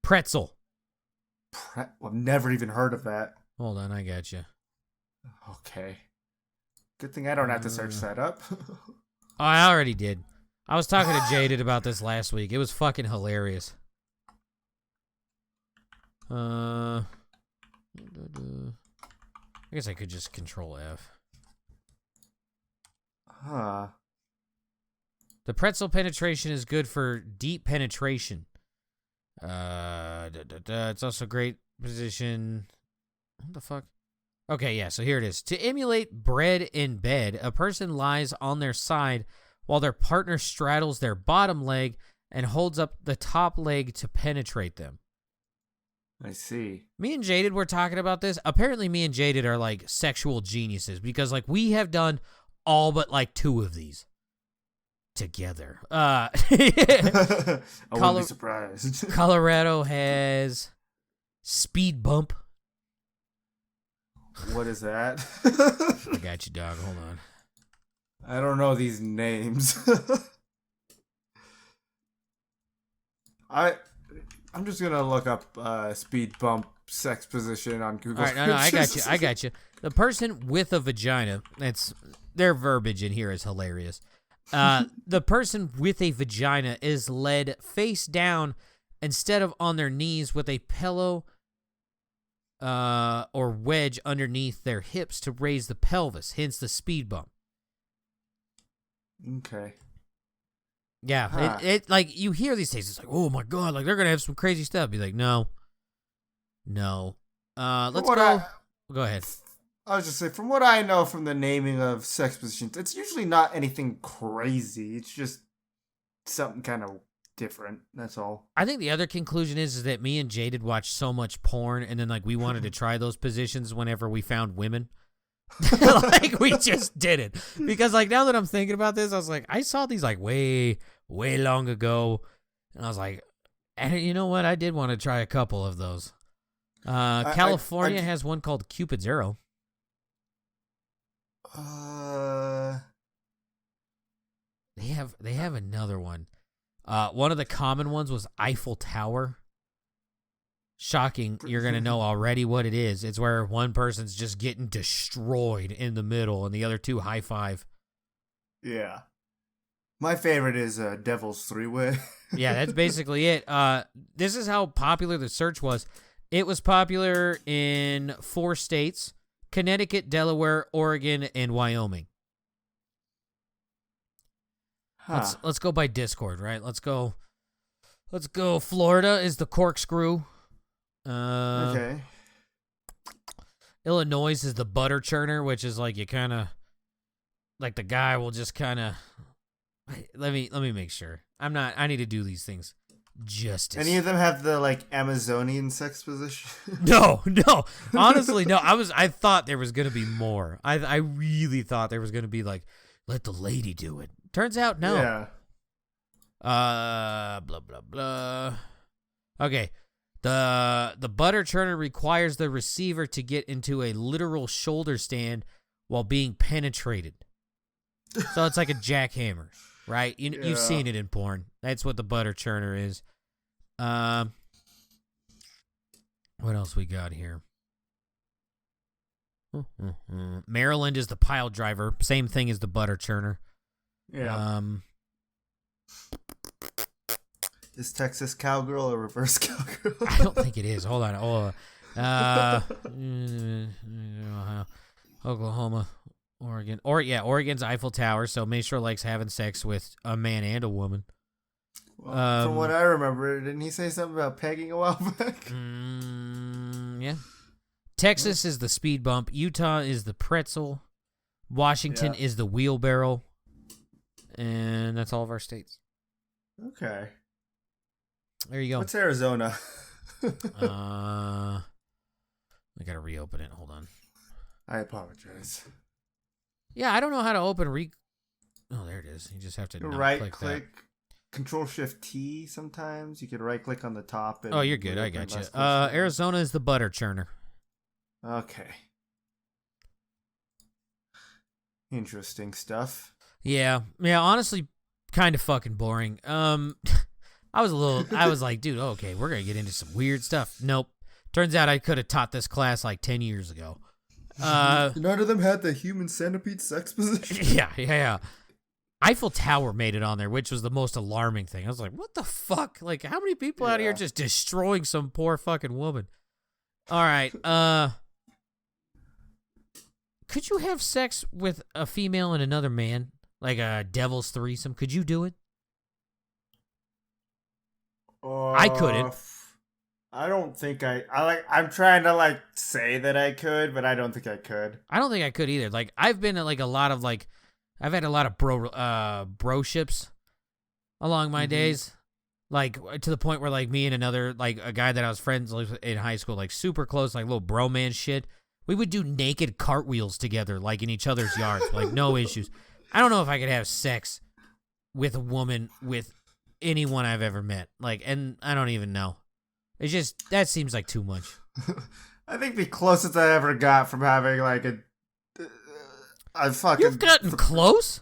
Pretzel. I've never even heard of that. Hold on, I got you. Okay. Good thing I don't have to search that up. Oh, I already did. I was talking to Jaded about this last week. It was fucking hilarious. I guess I could just Control F. Huh. The pretzel penetration is good for deep penetration. It's also a great position. What the fuck? Okay, yeah, so here it is. To emulate bread in bed, a person lies on their side while their partner straddles their bottom leg and holds up the top leg to penetrate them. I see. Me and Jaded were talking about this. Apparently, me and Jaded are like sexual geniuses because like we have done all but like 2 of these together. I wouldn't be surprised. Colorado has speed bump. What is that? I got you, dog. Hold on. I don't know these names. I'm just gonna look up speed bump sex position on Google. All right, no, I got you. I got you. The person with a vagina. That's their verbiage in here is hilarious. The person with a vagina is led face down instead of on their knees with a pillow or wedge underneath their hips to raise the pelvis. Hence the speed bump. Okay. Yeah, huh. It like you hear these things, it's like, oh my god, like they're gonna have some crazy stuff. Be like, no. Let's go. Go ahead. I was just saying, from what I know from the naming of sex positions, it's usually not anything crazy. It's just something kind of different. That's all. I think the other conclusion is that me and Jaded watched so much porn, and then like we wanted to try those positions whenever we found women. Like we just did it because like now that I'm thinking about this, I was like, I saw these like way long ago, and I was like, and you know what? I did want to try a couple of those. California has one called Cupid's Arrow. They have another one. One of the common ones was Eiffel Tower. Shocking, you're going to know already what it is. It's where one person's just getting destroyed in the middle and the other two high five. Yeah. My favorite is Devil's Three-Way. Yeah, that's basically it. This is how popular the search was. It was popular in 4 states: Connecticut, Delaware, Oregon, and Wyoming. Huh. Let's go by Discord, right? Let's go. Florida is the corkscrew. Okay. Illinois is the butter churner, which is like you kind of like the guy will just kind of. Let me make sure. I need to do these things justice. Any of them have the like Amazonian sex position? No. Honestly, no. I thought there was gonna be more. I really thought there was gonna be like, let the lady do it. Turns out no. Yeah. Blah blah blah. Okay. The butter churner requires the receiver to get into a literal shoulder stand while being penetrated. So it's like a jackhammer, right? You've seen it in porn. That's what the butter churner is. What else we got here? Maryland is the pile driver. Same thing as the butter churner. Yeah. Is Texas cowgirl a reverse cowgirl? I don't think it is. Hold on. Oklahoma, Oregon. Oregon's Eiffel Tower, so Maestro likes having sex with a man and a woman. Well, from what I remember, didn't he say something about pegging a while back? Yeah. Texas is the speed bump. Utah is the pretzel. Washington is the wheelbarrow. And that's all of our states. Okay. There you go. What's Arizona? I gotta reopen it. Hold on. I apologize. Yeah, I don't know how to open Oh, there it is. You just have to right click. Control Shift T. Sometimes you could right click on the top. And you're good. I got you. Arizona is the butter churner. Okay. Interesting stuff. Yeah. Honestly, kind of fucking boring. I was like, dude, okay, we're gonna get into some weird stuff. Nope. Turns out I could have taught this class like 10 years ago. None of them had the human centipede sex position. Yeah. Eiffel Tower made it on there, which was the most alarming thing. I was like, what the fuck? Like, how many people out here just destroying some poor fucking woman? All right. Could you have sex with a female and another man? Like a devil's threesome? Could you do it? I couldn't. I don't think I'm trying to say that I could, but I don't think I could. I don't think I could either. Like I've been at I've had a lot of bro-ships along my days. Like to the point where like me and another like a guy that I was friends with in high school, like super close, like little bromance shit. We would do naked cartwheels together, like in each other's yards, like no issues. I don't know if I could have sex with a woman with anyone I've ever met. Like, and I don't even know. It's just, that seems like too much. I think the closest I ever got from having like a fucking... You've gotten close?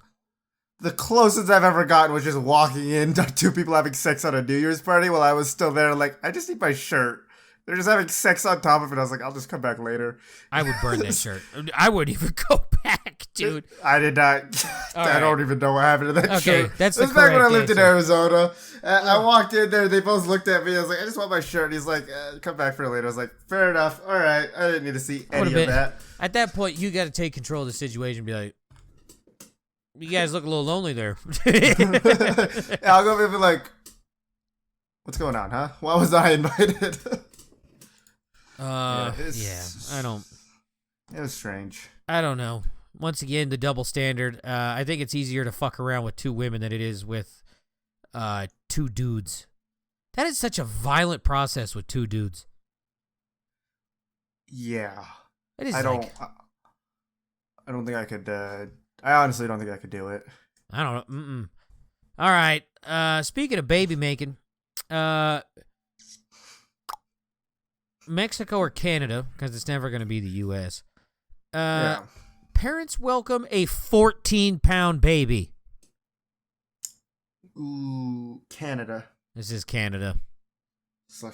The closest I've ever gotten was just walking in to 2 people having sex on a New Year's party while I was still there. Like, I just need my shirt. They're just having sex on top of it. I was like, I'll just come back later. I would burn that shirt. I wouldn't even go back, dude. I did not. I don't even know what happened to that shirt. That's the correct back when I lived in Arizona. I walked in there. They both looked at me. I was like, I just want my shirt. And he's like, come back for later. I was like, fair enough. All right. I didn't need to see any of that. At that point, you got to take control of the situation and be like, you guys look a little lonely there. I'll go and be like, what's going on, huh? Why was I invited? I don't. It was strange. I don't know. Once again, the double standard. I think it's easier to fuck around with 2 women than it is with 2 dudes. That is such a violent process with 2 dudes. Yeah. It is. I don't think I could. I honestly don't think I could do it. I don't know. All right. Speaking of baby making, Mexico or Canada, because it's never going to be the U.S. Parents welcome a 14-pound baby. Ooh, Canada. This is Canada. It's like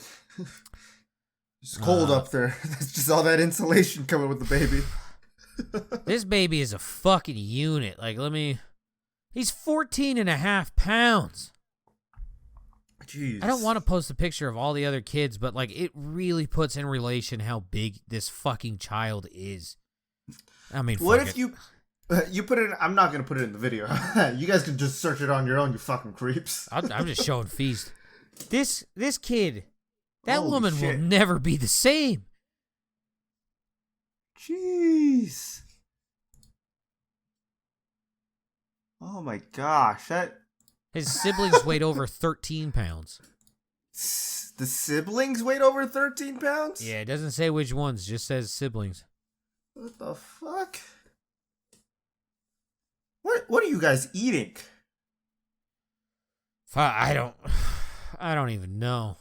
it's cold up there. That's just all that insulation coming with the baby. This baby is a fucking unit. Like, he's 14 and a half pounds. Jeez. I don't want to post a picture of all the other kids, but like it really puts in relation how big this fucking child is. I mean, what if you put it? I'm not gonna put it in the video. You guys can just search it on your own. You fucking creeps. I'm just showing Feast. This kid, that Holy woman shit. will never be the same. Jeez. Oh my gosh, that. His siblings weighed over 13 pounds. The siblings weighed over 13 pounds? Yeah, it doesn't say which ones, just says siblings. What the fuck? What are you guys eating? I don't even know.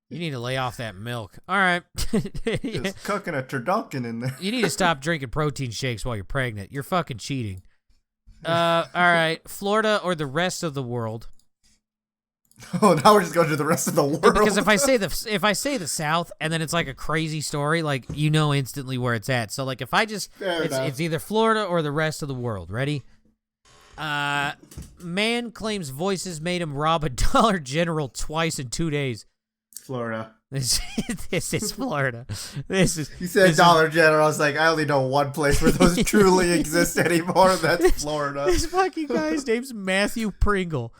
You need to lay off that milk. All right. Just cooking a turducken in there. You need to stop drinking protein shakes while you're pregnant. You're fucking cheating. All right. Florida or the rest of the world? Oh, now we're just going to the rest of the world. Because if I say the South and then it's like a crazy story, like you know instantly where it's at. So like if I just it's either Florida or the rest of the world. Ready? Man claims voices made him rob a Dollar General twice in 2 days. Florida. This is Florida. This is. You said Dollar General. I was like, I only know one place where those truly exist anymore. And that's Florida. This fucking guy's name's Matthew Pringle.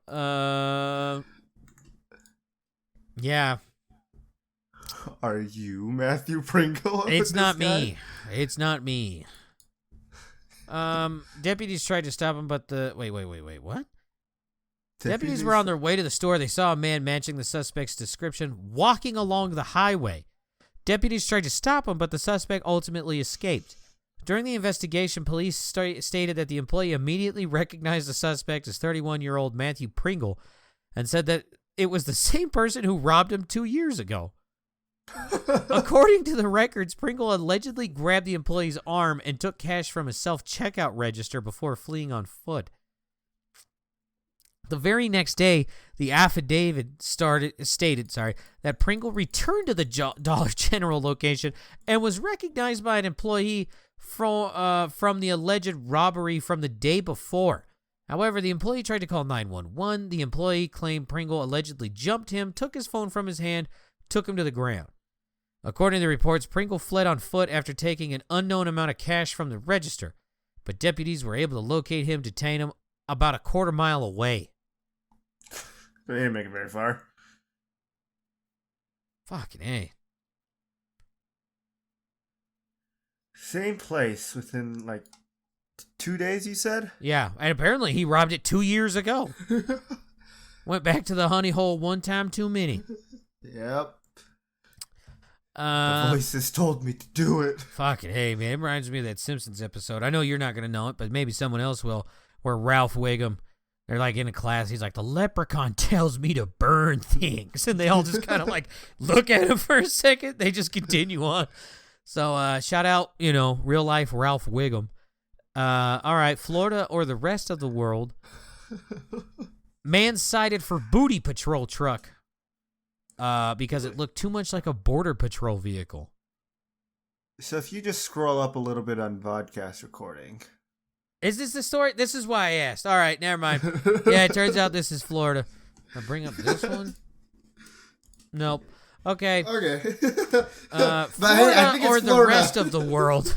Yeah. Are you Matthew Pringle? It's not me. It's not me. Deputies tried to stop him, but wait, what? Deputies were on their way to the store. They saw a man matching the suspect's description walking along the highway. Deputies tried to stop him, but the suspect ultimately escaped. During the investigation, police stated that the employee immediately recognized the suspect as 31-year-old Matthew Pringle and said that it was the same person who robbed him 2 years ago. According to the records, Pringle allegedly grabbed the employee's arm and took cash from a self-checkout register before fleeing on foot. The very next day, the affidavit stated that Pringle returned to the Dollar General location and was recognized by an employee from the alleged robbery from the day before. However, the employee tried to call 911. The employee claimed Pringle allegedly jumped him, took his phone from his hand, took him to the ground. According to the reports, Pringle fled on foot after taking an unknown amount of cash from the register, but deputies were able to locate him, detain him about a quarter mile away. They didn't make it very far. Fucking A. Same place within like 2 days, you said? Yeah, and apparently he robbed it 2 years ago. Went back to the honey hole one time too many. Yep. The voices told me to do it. Fucking hey, man. It reminds me of that Simpsons episode. I know you're not going to know it, but maybe someone else will, where Ralph Wiggum, they're like in a class. He's like, the leprechaun tells me to burn things. And they all just kind of like look at him for a second. They just continue on. So shout out, real life Ralph Wiggum. All right, Florida or the rest of the world. Man cited for booty patrol truck because it looked too much like a border patrol vehicle. So if you just scroll up a little bit on vodcast recording. Is this the story? This is why I asked. All right, never mind. Yeah, it turns out this is Florida. I'll bring up this one. Nope. Okay. Okay. Florida or the rest of the world.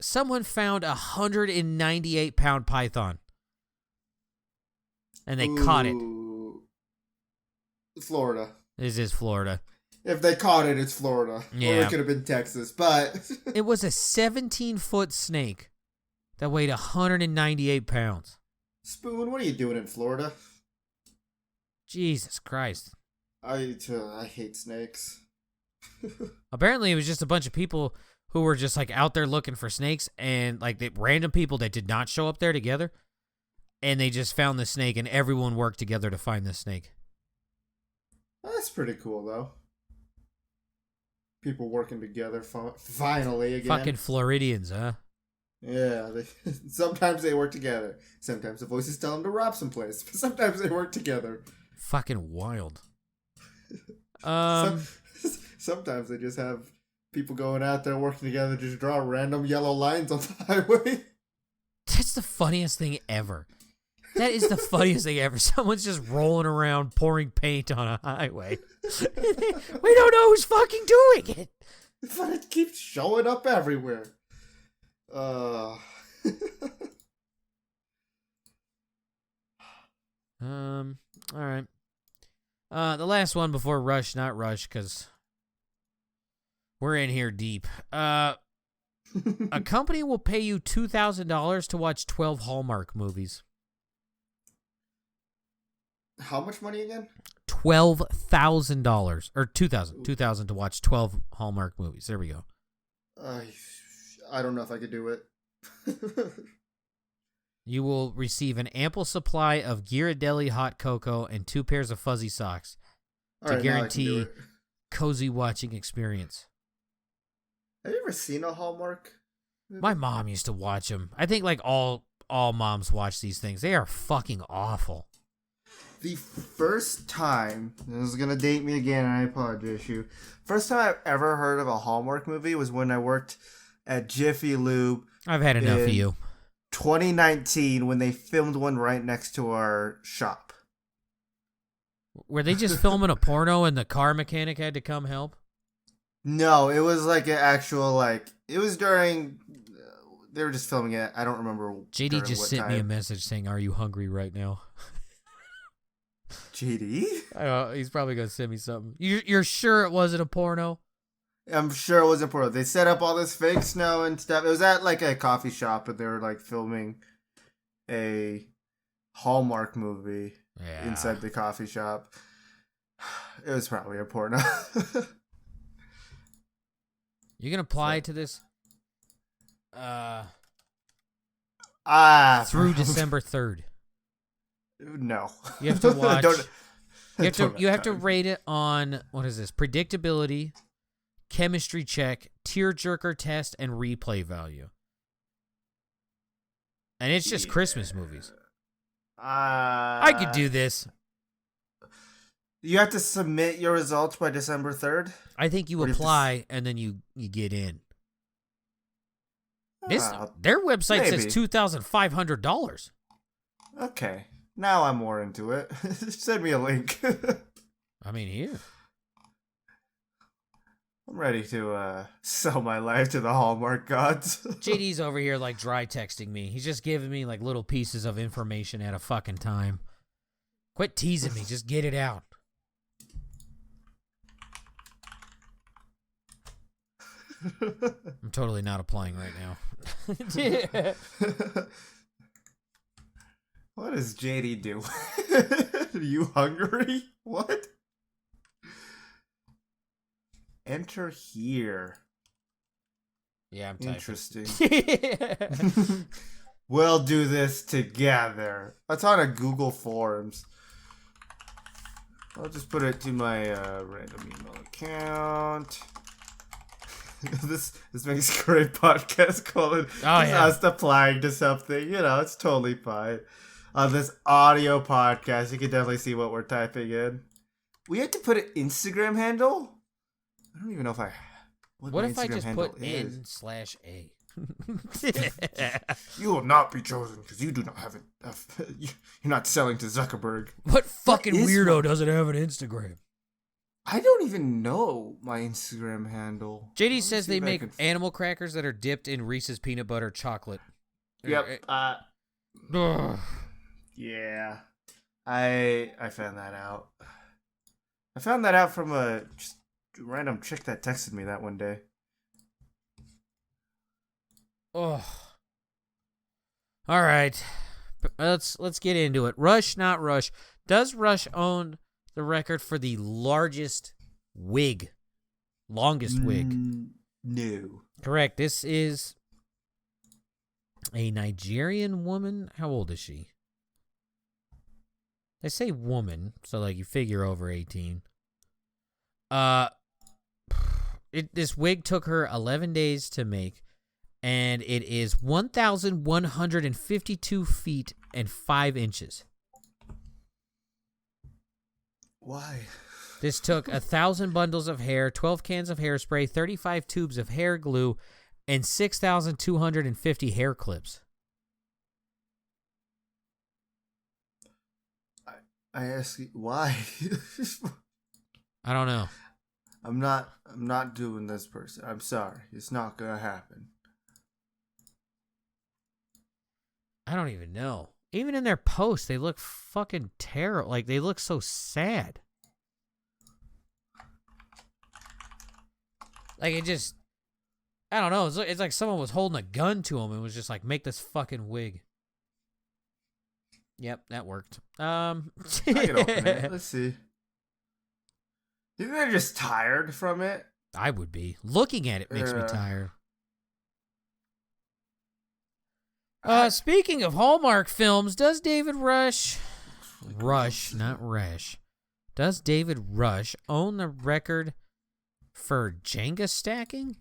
Someone found a 198-pound python. And they caught it. Florida. This is Florida. If they caught it, it's Florida. Yeah. Or it could have been Texas, but... It was a 17-foot snake that weighed 198 pounds. Spoon, what are you doing in Florida? Jesus Christ. I hate snakes. Apparently, it was just a bunch of people who were just like out there looking for snakes, and like the random people that did not show up there together. and they just found the snake, and everyone worked together to find the snake. That's pretty cool, though. People working together finally again. Fucking Floridians, huh? Yeah, sometimes they work together. Sometimes the voices tell them to rob someplace, but sometimes they work together. Fucking wild. Sometimes they just have people going out there working together, just draw random yellow lines on the highway. That's the funniest thing ever. That is the funniest thing ever. Someone's just rolling around pouring paint on a highway. We don't know who's fucking doing it. But it keeps showing up everywhere. All right. The last one before Rush, not Rush, because we're in here deep. A company will pay you $2,000 to watch 12 Hallmark movies. How much money again? $12,000 or $2,000 to watch 12 Hallmark movies. There we go. I don't know if I could do it. You will receive an ample supply of Ghirardelli hot cocoa and 2 pairs of fuzzy socks to guarantee cozy watching experience. Have you ever seen a Hallmark movie? My mom used to watch them. I think like all moms watch these things. They are fucking awful. The first time, this is going to date me again, and I apologize you. First time I've ever heard of a Hallmark movie was when I worked at Jiffy Lube. I've had enough of you. 2019, when they filmed one right next to our shop. Were they just filming a porno and the car mechanic had to come help? No, it was like an actual, it was during, they were just filming it. I don't remember. JD just sent me a message saying, "Are you hungry right now?" JD? I don't know. He's probably going to send me something. You're sure it wasn't a porno? I'm sure it was a porno. They set up all this fake snow and stuff. It was at like a coffee shop, and they were filming a Hallmark movie inside the coffee shop. It was probably a porno. You can apply to this through December 3rd. No. You have to watch. You have to rate it on, what is this? Predictability, chemistry check, tearjerker test, and replay value. And it's just Christmas movies. I could do this. You have to submit your results by December 3rd? I think you apply and then you get in. Their website says $2,500. Okay. Now I'm more into it. Send me a link. I mean, here. I'm ready to sell my life to the Hallmark gods. JD's over here dry texting me. He's just giving me little pieces of information at a fucking time. Quit teasing me. Just get it out. I'm totally not applying right now. Yeah. What does JD do? Are you hungry? What? Enter here. Yeah, I'm typing. Interesting. We'll do this together. That's on a Google Forms. I'll just put it to my random email account. This makes a great podcast calling us applying to something. It's totally fine. On this audio podcast, you can definitely see what we're typing in. We had to put an Instagram handle? I don't even know if I... What if I just put in/A? You will not be chosen because you do not have it. You're not selling to Zuckerberg. What fucking weirdo doesn't have an Instagram? I don't even know my Instagram handle. JD says they make animal crackers that are dipped in Reese's peanut butter chocolate. Yep. Yeah. I found that out. I found that out from a just random chick that texted me that one day. Oh. All right. Let's get into it. Rush, not Rush. Does Rush own the record for the longest wig? No. Correct. This is a Nigerian woman. How old is she? They say woman, so like you figure over 18. This wig took her 11 days to make, and it is 1,152 feet and 5 inches. Why? This took 1,000 bundles of hair, 12 cans of hairspray, 35 tubes of hair glue, and 6,250 hair clips. I ask you, why? I don't know. I'm not doing this, person. I'm sorry. It's not gonna happen. I don't even know. Even in their posts, they look fucking terrible. Like, they look so sad. Like, it just... I don't know. It's like someone was holding a gun to him and was just like, make this fucking wig. Yep, that worked. I can open it. Let's see. You think they're just tired from it? I would be. Looking at it makes me tired. Speaking of Hallmark films, does David Rush, not Resch, does David Rush own the record for Jenga stacking?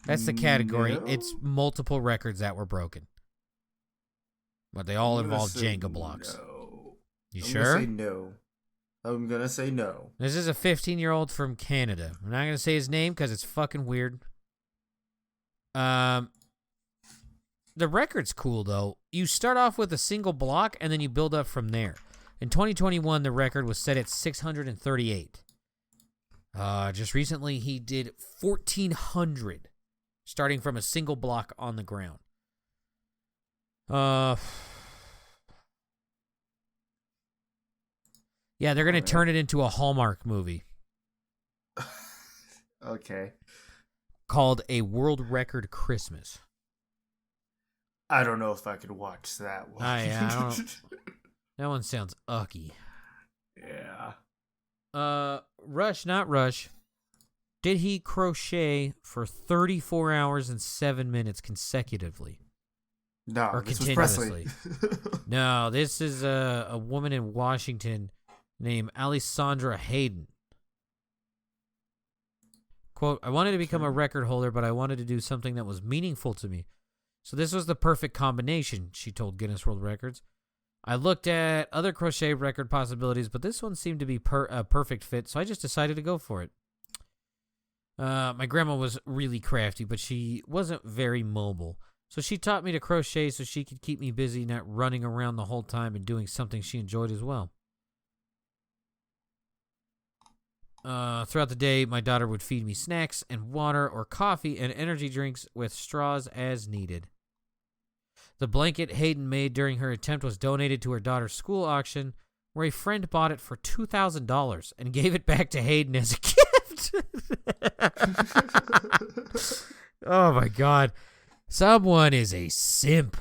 That's the category. No. It's multiple records that were broken. But they all involve Jenga blocks. No. You sure? I'm gonna say no. This is a 15-year-old from Canada. I'm not gonna say his name because it's fucking weird. The record's cool though. You start off with a single block and then you build up from there. In 2021, the record was set at 638. Just recently, he did 1,400, starting from a single block on the ground. Yeah, they're gonna turn it into a Hallmark movie. Okay. Called A World Record Christmas. I don't know if I could watch that one. I don't. That one sounds ucky. Yeah. Rush, not Rush. Did he crochet for 34 hours and 7 minutes consecutively? No, or this continuously? Was Presley. No, this is a woman in Washington named Alessandra Hayden. Quote, I wanted to become a record holder, but I wanted to do something that was meaningful to me. So this was the perfect combination, she told Guinness World Records. I looked at other crochet record possibilities, but this one seemed to be a perfect fit, so I just decided to go for it. My grandma was really crafty, but she wasn't very mobile. So she taught me to crochet so she could keep me busy, not running around the whole time and doing something she enjoyed as well. Throughout the day, my daughter would feed me snacks and water or coffee and energy drinks with straws as needed. The blanket Hayden made during her attempt was donated to her daughter's school auction, where a friend bought it for $2,000 and gave it back to Hayden as a gift. Oh my God. Someone is a simp.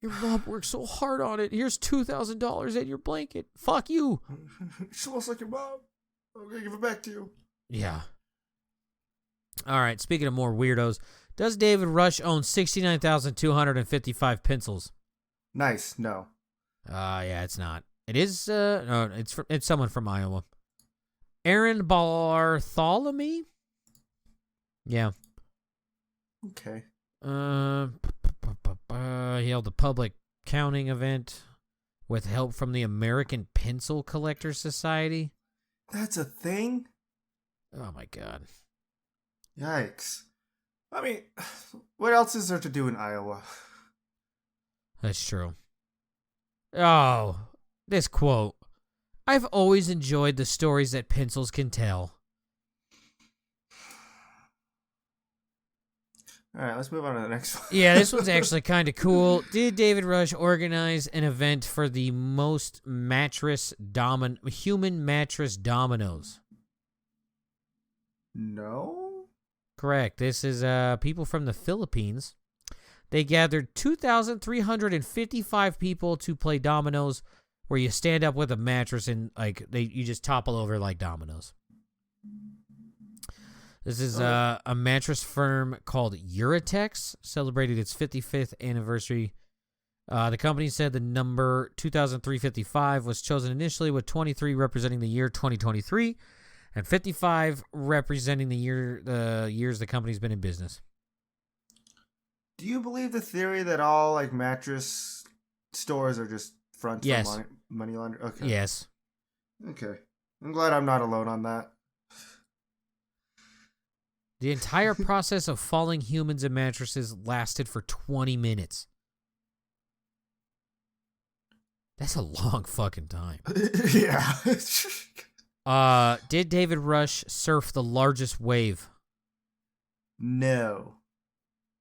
Your mom worked so hard on it. Here's $2,000 and your blanket. Fuck you. It smells like your mom. I'm going to give it back to you. Yeah. All right. Speaking of more weirdos, does David Rush own 69,255 pencils? Nice. No. Yeah, it's not. It is, no, it's someone from Iowa. Aaron Bartholomew? Yeah. Okay. He held a public counting event with help from the American Pencil Collectors Society. That's a thing? Oh my God. Yikes. I mean, what else is there to do in Iowa? That's true. Oh, this quote. I've always enjoyed the stories that pencils can tell. All right, let's move on to the next one. Yeah, this one's actually kind of cool. Did David Rush organize an event for the most human mattress dominoes? No. Correct. This is people from the Philippines. They gathered 2,355 people to play dominoes, where you stand up with a mattress and you just topple over like dominoes. This is a mattress firm called Uratex, celebrated its 55th anniversary. The company said the number 2,355 was chosen initially with 23 representing the year 2023 and 55 representing the years the company's been in business. Do you believe the theory that all like mattress stores are just fronts for money laundering? Okay. Yes. Okay. I'm glad I'm not alone on that. The entire process of falling humans in mattresses lasted for 20 minutes. That's a long fucking time. Yeah. Did David Rush surf the largest wave? No.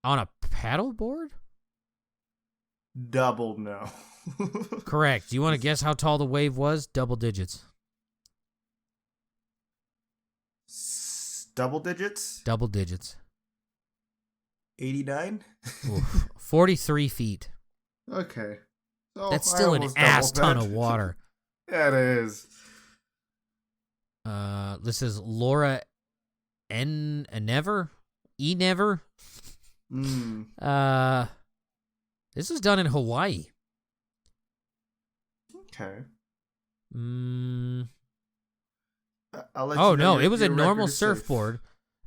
On a paddleboard? Double no. Correct. Do you want to guess how tall the wave was? Double digits. Double digits? Double digits. 89? 43 feet. Okay. So that's still an ass ton of water. Yeah, it is. This is Laura Enever? This was done in Hawaii. Okay. Oh, no, it was a normal surfboard.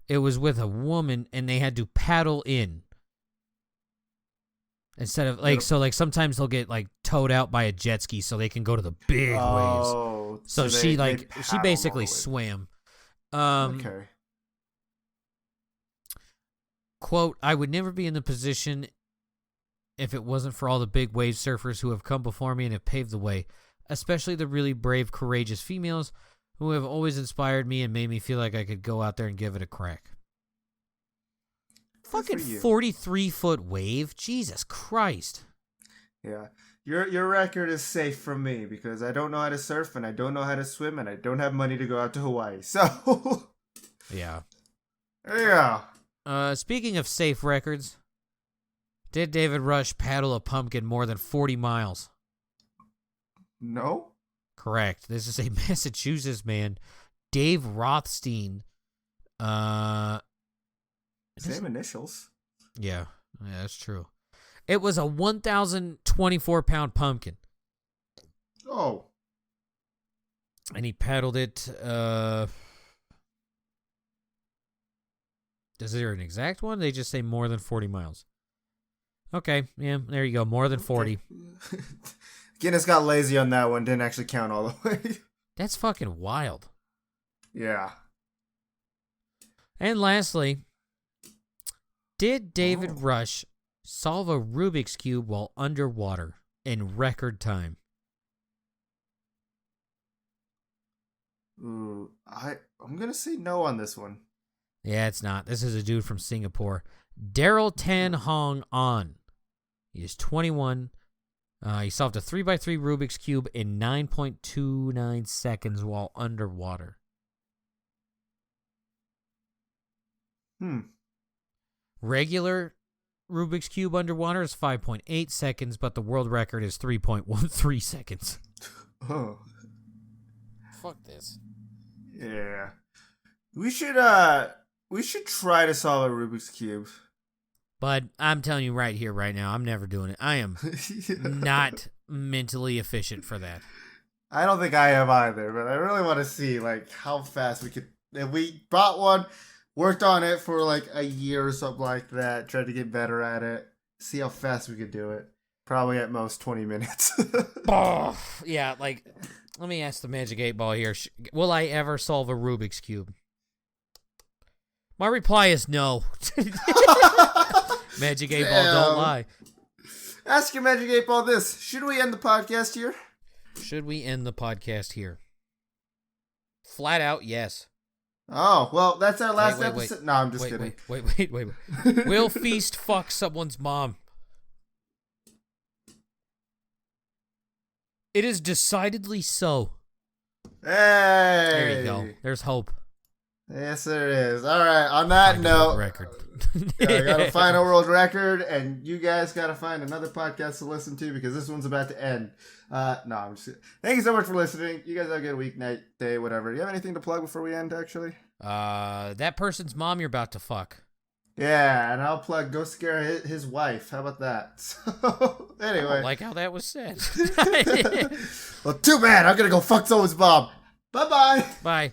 It was with a woman, and they had to paddle in. Instead of, like, so, like, sometimes they'll get, like, towed out by a jet ski so they can go to the big waves. So she basically swam. Okay. Quote, I would never be in the position if it wasn't for all the big wave surfers who have come before me and have paved the way, especially the really brave, courageous females who have always inspired me and made me feel like I could go out there and give it a crack. Fucking 43-foot wave? Jesus Christ. Yeah. Your record is safe from me because I don't know how to surf and I don't know how to swim and I don't have money to go out to Hawaii. So yeah. There you go. Speaking of safe records, did David Rush paddle a pumpkin more than 40 miles? No. Correct. This is a Massachusetts man, Dave Rothstein. Same initials. Yeah, that's true. It was a 1,024-pound pumpkin. Oh. And he paddled it. Is there an exact one? They just say more than 40 miles. Okay, yeah, there you go. More than 40. Guinness got lazy on that one. Didn't actually count all the way. That's fucking wild. Yeah. And lastly, did David Rush solve a Rubik's Cube while underwater in record time? Ooh, I'm going to say no on this one. Yeah, it's not. This is a dude from Singapore. Daryl Tan Hong An. He is 21. He solved a 3x3 Rubik's Cube in 9.29 seconds while underwater. Regular Rubik's Cube underwater is 5.8 seconds, but the world record is 3.13 seconds. Oh. Fuck this. Yeah. We should try to solve a Rubik's Cube. But I'm telling you right here, right now, I'm never doing it. I am not mentally efficient for that. I don't think I have either, but I really want to see like how fast we could. If we bought one, worked on it for like a year or something like that, tried to get better at it, see how fast we could do it. Probably at most 20 minutes. Oh, yeah, like, let me ask the Magic 8 Ball here. Will I ever solve a Rubik's Cube? My reply is no. Magic 8 Ball, don't lie. Ask your Magic 8 Ball this. Should we end the podcast here? Should we end the podcast here? Flat out, yes. Oh, well, that's our last episode. No, I'm just kidding. Wait. Will Feast fuck someone's mom? It is decidedly so. Hey! There you go. There's hope. Yes, there is. All right. On that note, record. I got to find a world record, and you guys got to find another podcast to listen to because this one's about to end. No, I'm just kidding. Thank you so much for listening. You guys have a good week, night, day, whatever. Do you have anything to plug before we end, actually? That person's mom you're about to fuck. Yeah, and I'll plug Go Scare his wife. How about that? So, anyway. I don't like how that was said. Well, too bad. I'm going to go fuck someone's mom. Bye-bye. Bye.